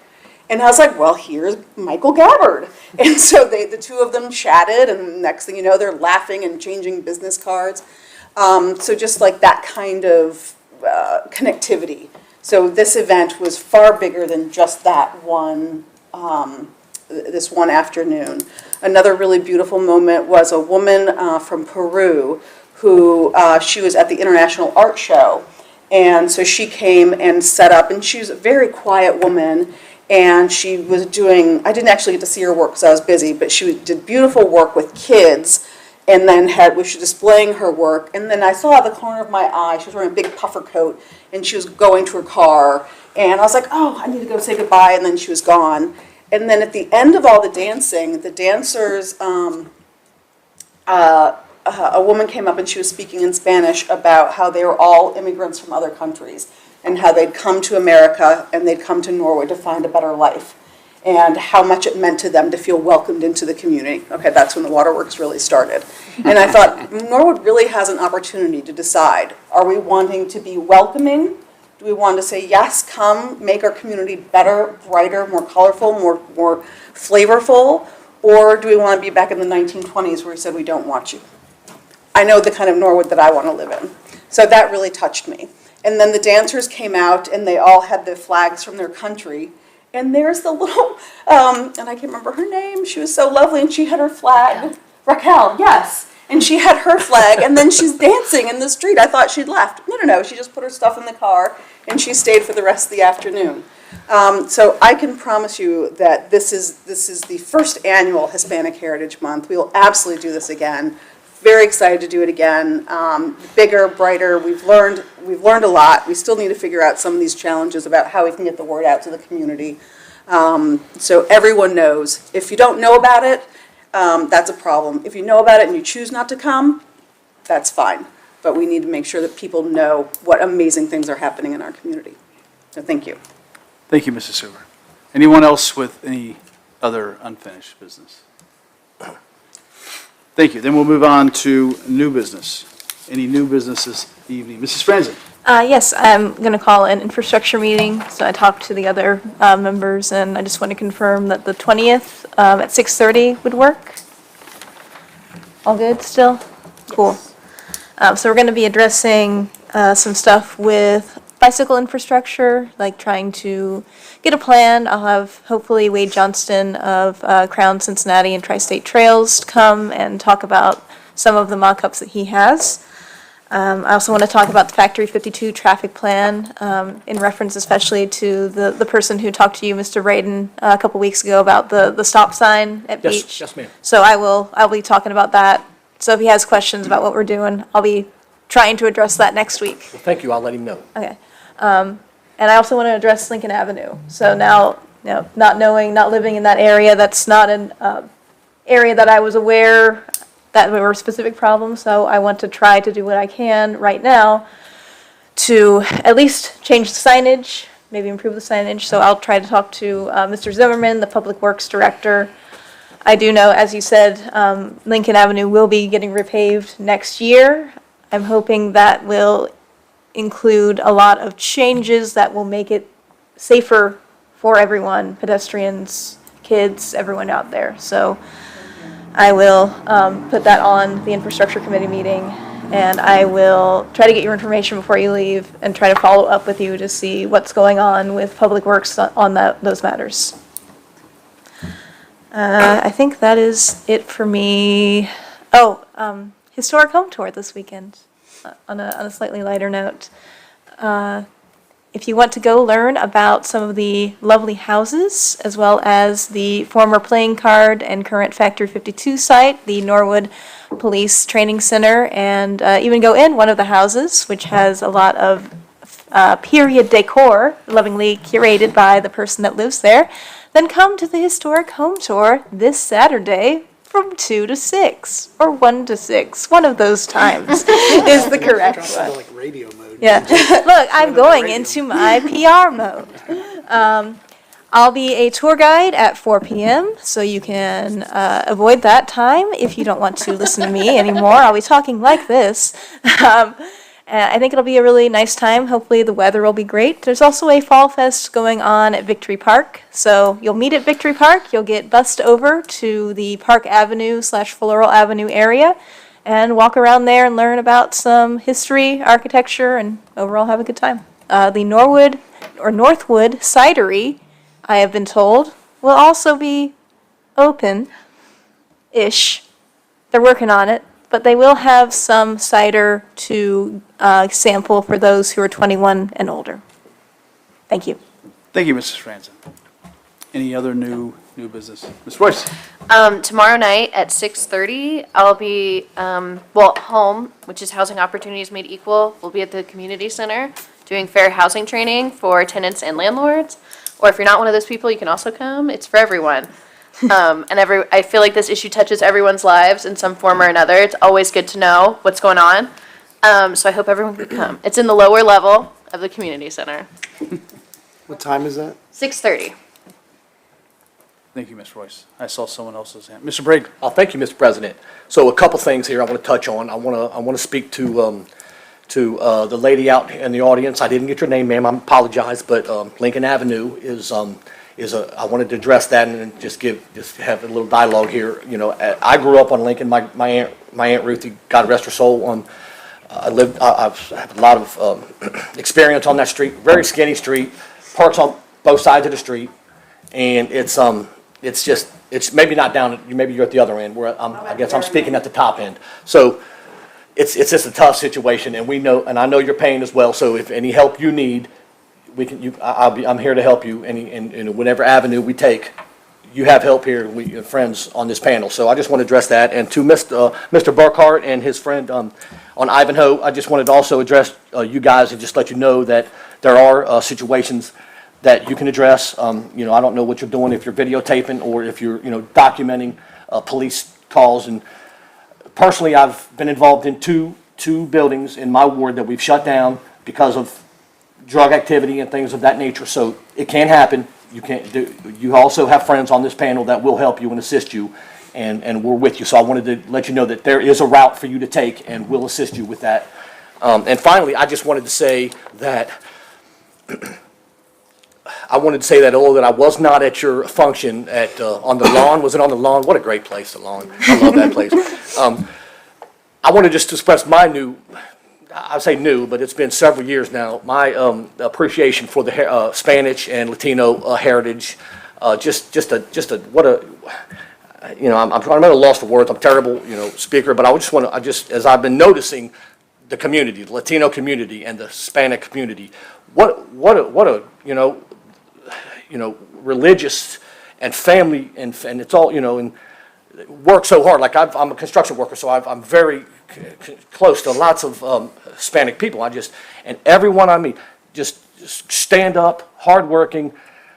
And I was like, well, here's Michael Gabbard. And so the 2 of them chatted, and next thing you know, they're laughing and changing business cards. So just like that kind of connectivity. So this event was far bigger than just that one, this one afternoon. Another really beautiful moment was a woman from Peru who, she was at the International Art Show. And so she came and set up, and she was a very quiet woman. And she was doing, I didn't actually get to see her work because I was busy, but she did beautiful work with kids and then was displaying her work. And then I saw out the corner of my eye, she was wearing a big puffer coat, and she was going to her car. And I was like, oh, I need to go say goodbye, and then she was gone. And then at the end of all the dancing, the dancers, a woman came up and she was speaking in Spanish about how they were all immigrants from other countries and how they'd come to America and they'd come to Norwood to find a better life, and how much it meant to them to feel welcomed into the community. Okay, that's when the waterworks really started. And I thought, Norwood really has an opportunity to decide, are we wanting to be welcoming? Do we want to say, yes, come, make our community better, brighter, more colorful, more flavorful? Or do we want to be back in the 1920s where we said we don't want you? I know the kind of Norwood that I want to live in. So that really touched me. And then the dancers came out and they all had the flags from their country. And there's the little, and I can't remember her name, she was so lovely, and she had her flag. Raquel, yes. And she had her flag, and then she's dancing in the street. I thought she'd left. No, she just put her stuff in the car, and she stayed for the rest of the afternoon. So I can promise you that this is the first annual Hispanic Heritage Month. We will absolutely do this again. Very excited to do it again. Bigger, brighter. We've learned a lot. We still need to figure out some of these challenges about how we can get the word out to the community. So everyone knows. If you don't know about it, that's a problem. If you know about it and you choose not to come, that's fine. But we need to make sure that people know what amazing things are happening in our community. So thank you.
Thank you, Mrs. Hoover. Anyone else with any other unfinished business? Thank you. Then we'll move on to new business. Any new business this evening? Mrs. Franzen?
Yes, I'm going to call an infrastructure meeting. So I talked to the other members, and I just want to confirm that the 20th at 6:30 would work. All good still? Cool. So we're going to be addressing some stuff with bicycle infrastructure, like trying to get a plan. I'll have hopefully Wade Johnston of Crown Cincinnati and Tri-State Trails come and talk about some of the mock-ups that he has. I also want to talk about the Factory 52 traffic plan, in reference especially to the person who talked to you, Mr. Braden, a couple weeks ago about the stop sign at Beach.
Yes, ma'am.
So I'll be talking about that. So if he has questions about what we're doing, I'll be trying to address that next week.
Well, thank you. I'll let him know.
Okay. And I also want to address Lincoln Avenue. So now, not living in that area, that's not an area that I was aware that there were specific problems. So I want to try to do what I can right now to at least change the signage, maybe improve the signage. So I'll try to talk to Mr. Zimmerman, the Public Works Director. I do know, as you said, Lincoln Avenue will be getting repaved next year. I'm hoping that will include a lot of changes that will make it safer for everyone, pedestrians, kids, everyone out there. So I will put that on the infrastructure committee meeting, and I will try to get your information before you leave and try to follow up with you to see what's going on with Public Works on those matters. I think that is it for me. Historic home tour this weekend. On a slightly lighter note, if you want to go learn about some of the lovely houses, as well as the former playing card and current Factory 52 site, the Norwood Police Training Center, and even go in one of the houses, which has a lot of period decor, lovingly curated by the person that lives there, then come to the historic home tour this Saturday from 2 to 6, or 1 to 6. One of those times is the correct one.
Like radio mode.
Yeah. Look, I'm going into my PR mode. I'll be a tour guide at 4 p.m., so you can avoid that time if you don't want to listen to me anymore. I'll be talking like this. I think it'll be a really nice time. Hopefully the weather will be great. There's also a Fall Fest going on at Victory Park. So you'll meet at Victory Park. You'll get bussed over to the Park Avenue / Floral Avenue area and walk around there and learn about some history, architecture, and overall have a good time. The Norwood Cidery, I have been told, will also be open-ish. They're working on it. But they will have some cider to sample for those who are 21 and older. Thank you.
Thank you, Mrs. Franzen. Any other new business? Ms. Royce?
Tomorrow night at 6:30, I'll be, home, which is Housing Opportunities Made Equal. We'll be at the community center doing fair housing training for tenants and landlords. Or if you're not one of those people, you can also come. It's for everyone. I feel like this issue touches everyone's lives in some form or another. It's always good to know what's going on. So I hope everyone can come. It's in the lower level of the community center.
What time is that?
6:30.
Thank you, Ms. Royce. I saw someone else's hand. Mr. Brady.
Thank you, Mr. President. So a couple things here I want to touch on. I want to speak to the lady out in the audience. I didn't get your name, ma'am. I apologize, but Lincoln Avenue is I wanted to address that and just have a little dialogue here. You know, I grew up on Lincoln. My aunt Ruthie, God rest her soul. I've had a lot of experience on that street. Very skinny street. Parks on both sides of the street, and it's maybe not down. Maybe you're at the other end. Where I guess I'm speaking at the top end. So it's just a tough situation, and we know, and I know your pain as well. So if any help you need, I'm here to help you. In whatever avenue we take, you have help here. We friends on this panel. So I just want to address that. And to Mr. Burkhart and his friend on Ivanhoe, I just wanted to also address you guys and just let you know that there are situations that you can address. I don't know what you're doing, if you're videotaping or if you're, documenting police calls. And personally, I've been involved in two buildings in my ward that we've shut down because of drug activity and things of that nature. So it can happen. You also have friends on this panel that will help you and assist you, and we're with you. So I wanted to let you know that there is a route for you to take, and we'll assist you with that. And finally, I just wanted to say that although that I was not at your function on the lawn, was it on the lawn? What a great place, the lawn. I love that place. I want to just express my I say new, but it's been several years now, my appreciation for the Spanish and Latino heritage. I'm at a loss for words. I'm terrible, speaker, but as I've been noticing the community, the Latino community and the Hispanic community, what a religious and family, and it's all, and work so hard. Like I'm a construction worker, so I'm very close to lots of Hispanic people. And everyone I meet, just stand up, hardworking,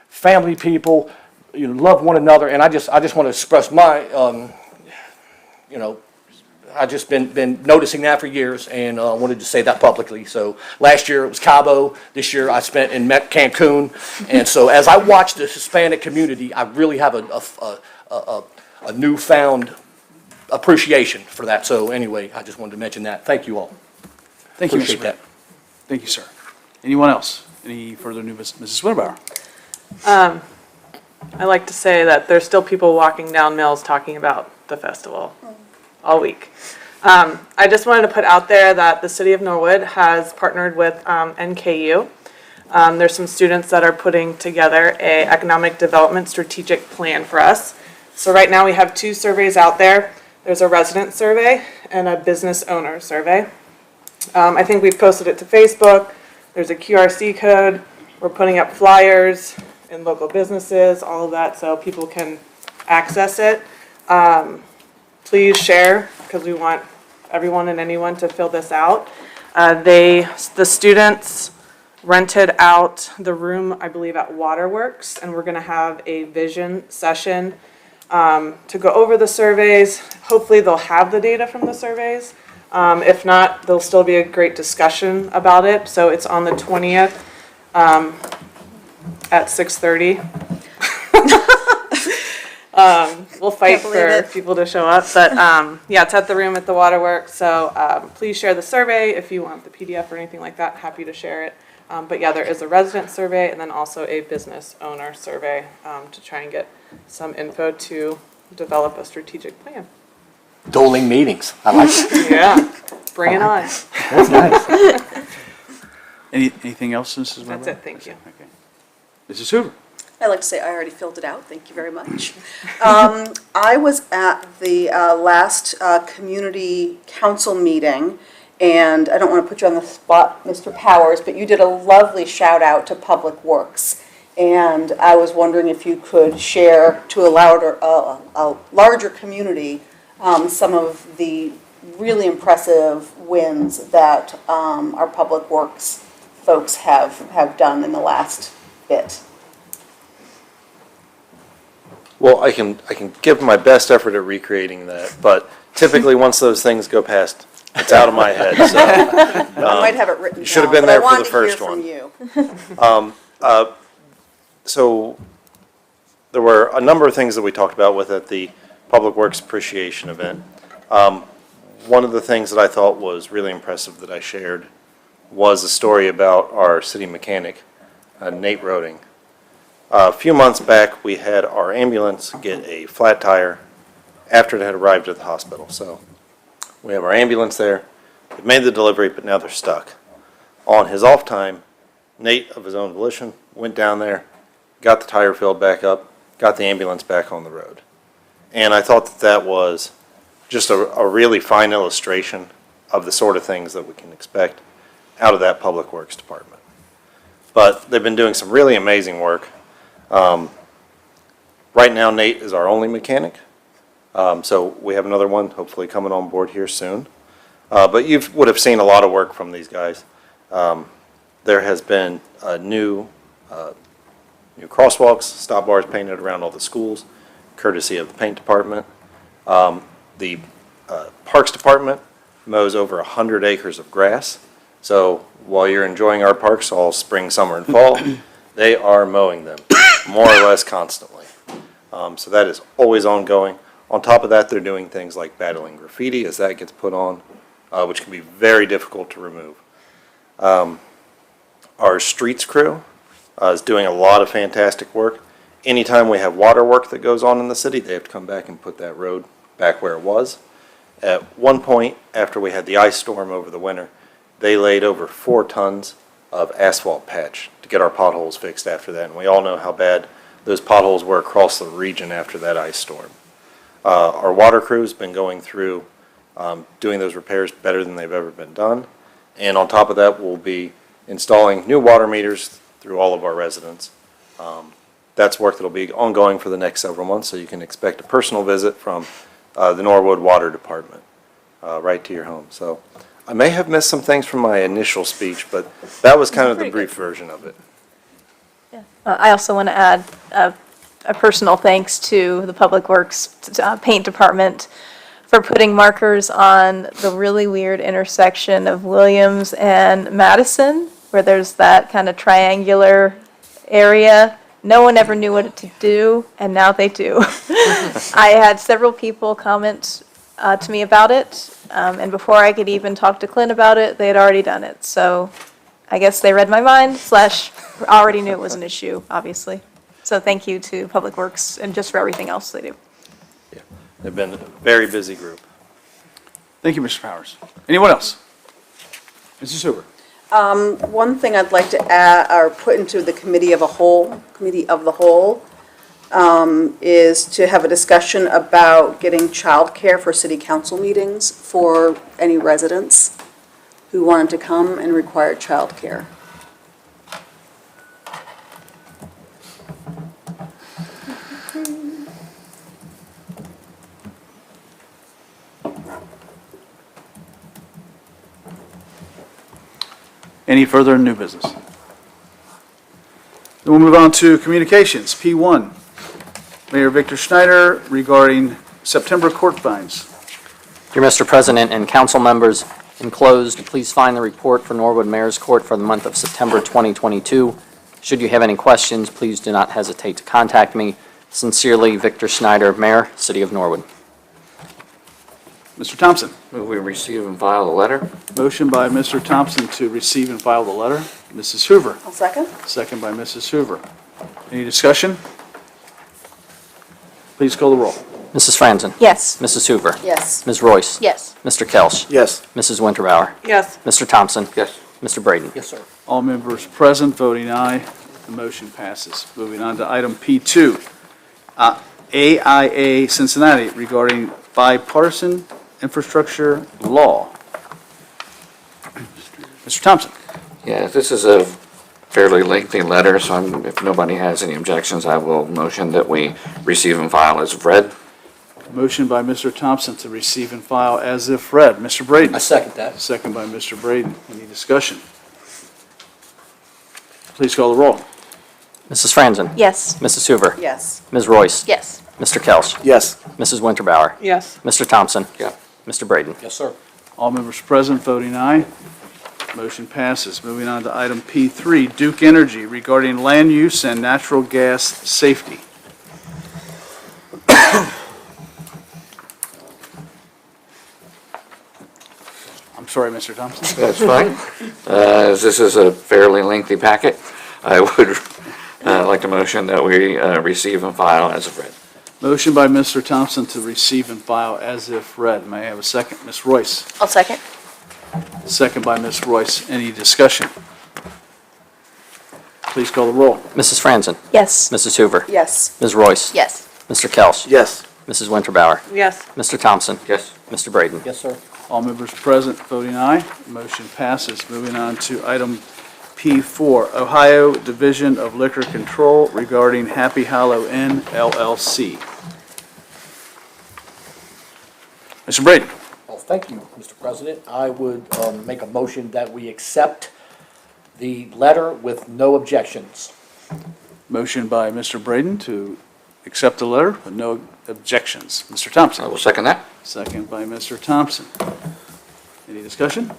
family people, love one another. And I just want to express my, I've just been noticing that for years, and I wanted to say that publicly. So last year it was Cabo. This year I spent in Cancun. And so as I watch the Hispanic community, I really have a newfound appreciation for that. So anyway, I just wanted to mention that. Thank you all.
Thank you, Mr.
Appreciate that.
Thank you, sir. Anyone else? Any further new business? Mrs. Winterbauer.
I like to say that there's still people walking down Mills talking about the festival all week. I just wanted to put out there that the city of Norwood has partnered with NKU. There's some students that are putting together a economic development strategic plan for us. So right now we have 2 surveys out there. There's a resident survey and a business owner survey. I think we've posted it to Facebook. There's a QRC code. We're putting up flyers in local businesses, all of that, so people can access it. Please share, because we want everyone and anyone to fill this out. The students rented out the room, I believe, at Waterworks, and we're going to have a vision session to go over the surveys. Hopefully they'll have the data from the surveys. If not, there'll still be a great discussion about it. So it's on the 20th at 6:30. We'll fight for people to show up, but yeah, it's at the room at the Waterworks. So please share the survey if you want the PDF or anything like that. Happy to share it. But yeah, there is a resident survey and then also a business owner survey to try and get some info to develop a strategic plan.
Dueling meetings. I like it.
Yeah, bring it on.
That's nice.
Anything else, Mrs.
That's it, thank you.
Okay. Mrs. Hoover.
I'd like to say I already filled it out. Thank you very much. I was at the last community council meeting, and I don't want to put you on the spot, Mr. Powers, but you did a lovely shout out to Public Works. And I was wondering if you could share to a larger community some of the really impressive wins that our Public Works folks have done in the last bit.
Well, I can give my best effort at recreating that, but typically once those things go past, it's out of my head. So,
I might have it written down.
you should have been
but I
there for
wanted
the
to hear
first
from
one.
you.
So there were a number of things that we talked about with at the Public Works Appreciation event. One of the things that I thought was really impressive that I shared was a story about our city mechanic, Nate Roding. A few months back, we had our ambulance get a flat tire after it had arrived at the hospital. So we have our ambulance there. They've made the delivery, but now they're stuck. On his off time, Nate, of his own volition, went down there, got the tire filled back up, got the ambulance back on the road. And I thought that that was just a really fine illustration of the sort of things that we can expect out of that Public Works Department. But they've been doing some really amazing work. Right now, Nate is our only mechanic. So we have another one hopefully coming on board here soon. But you would have seen a lot of work from these guys. There has been new crosswalks, stop bars painted around all the schools, courtesy of the paint department. The Parks Department mows over 100 acres of grass. So while you're enjoying our parks all spring, summer, and fall, they are mowing them more or less constantly. So that is always ongoing. On top of that, they're doing things like battling graffiti as that gets put on, which can be very difficult to remove. Our streets crew is doing a lot of fantastic work. Anytime we have water work that goes on in the city, they have to come back and put that road back where it was. At one point, after we had the ice storm over the winter, they laid over 4 tons of asphalt patch to get our potholes fixed after that. And we all know how bad those potholes were across the region after that ice storm. Our water crew's been going through doing those repairs better than they've ever been done. And on top of that, we'll be installing new water meters through all of our residents. That's work that'll be ongoing for the next several months, so you can expect a personal visit from the Norwood Water Department right to your home. So I may have missed some things from my initial speech, but that was kind of the brief version of it.
I also want to add a personal thanks to the Public Works Paint Department for putting markers on the really weird intersection of Williams and Madison, where there's that kind of triangular area. No one ever knew what to do, and now they do. I had several people comment to me about it, and before I could even talk to Clint about it, they had already done it. So I guess they read my mind, / already knew it was an issue, obviously. So thank you to Public Works and just for everything else they do.
Yeah, they've been a very busy group.
Thank you, Mr. Powers. Anyone else? Mrs. Hoover.
One thing I'd like to add, or put into the committee of the whole, is to have a discussion about getting childcare for city council meetings for any residents who wanted to come and require childcare.
Any further new business? Then we'll move on to communications. P1, Mayor Victor Schneider regarding September court fines.
Dear Mr. President and council members, enclosed, please find the report for Norwood Mayor's Court for the month of September 2022. Should you have any questions, please do not hesitate to contact me. Sincerely, Victor Schneider, Mayor, City of Norwood.
Mr. Thompson.
Move we receive and file the letter.
Motion by Mr. Thompson to receive and file the letter. Mrs. Hoover.
I'll second.
Second by Mrs. Hoover. Any discussion? Please call the roll.
Mrs. Franzen?
Yes.
Mrs. Hoover?
Yes.
Ms. Royce?
Yes.
Mr. Kelsch?
Yes.
Mrs. Winterbauer?
Yes.
Mr. Thompson?
Yes.
Mr. Braden?
Yes, sir.
All members present voting aye. The motion passes. Moving on to item P2. AIA Cincinnati regarding bipartisan infrastructure law. Mr. Thompson.
Yeah, this is a fairly lengthy letter, so if nobody has any objections, I will motion that we receive and file as read.
Motion by Mr. Thompson to receive and file as if read. Mr. Braden.
I second that.
Second by Mr. Braden. Any discussion? Please call the roll.
Mrs. Franzen?
Yes.
Mrs. Hoover?
Yes.
Ms. Royce?
Yes.
Mr. Kelch?
Yes.
Mrs. Winterbauer?
Yes.
Mr. Thompson?
Yeah.
Mr. Braden?
Yes, sir.
All members present voting aye. Motion passes. Moving on to item P3, Duke Energy regarding land use and natural gas safety. I'm sorry, Mr. Thompson.
That's fine. As this is a fairly lengthy packet, I would like to motion that we receive and file as read.
Motion by Mr. Thompson to receive and file as if read. May I have a second? Ms. Royce.
I'll second.
Second by Ms. Royce. Any discussion? Please call the roll.
Mrs. Franzen?
Yes.
Mrs. Hoover?
Yes.
Ms. Royce?
Yes.
Mr. Kelch?
Yes.
Mrs. Winterbauer?
Yes.
Mr. Thompson?
Yes.
Mr. Braden?
Yes, sir.
All members present voting aye. Motion passes. Moving on to item P4, Ohio Division of Liquor Control regarding Happy Hollow Inn LLC. Mr. Braden.
Well, thank you, Mr. President. I would make a motion that we accept the letter with no objections.
Motion by Mr. Braden to accept the letter with no objections. Mr. Thompson.
I will second that.
Second by Mr. Thompson. Any discussion?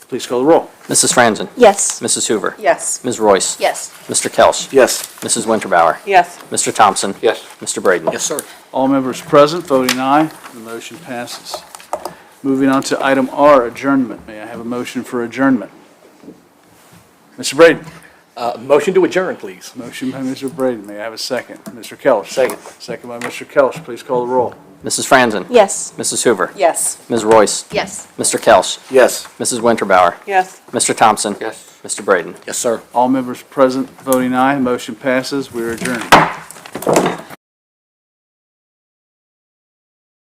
Please call the roll.
Mrs. Franzen?
Yes.
Mrs. Hoover?
Yes.
Ms. Royce?
Yes.
Mr. Kelch?
Yes.
Mrs. Winterbauer?
Yes.
Mr. Thompson?
Yes.
Mr. Braden?
Yes, sir.
All members present voting aye. The motion passes. Moving on to item R, adjournment. May I have a motion for adjournment? Mr. Braden.
Motion to adjourn, please.
Motion by Mr. Braden. May I have a second? Mr. Kelch.
Second.
Second by Mr. Kelch. Please call the roll.
Mrs. Franzen?
Yes.
Mrs. Hoover?
Yes.
Ms. Royce?
Yes.
Mr. Kelch?
Yes.
Mrs. Winterbauer?
Yes.
Mr. Thompson?
Yes.
Mr. Braden?
Yes, sir.
All members present voting aye. Motion passes. We are adjourned.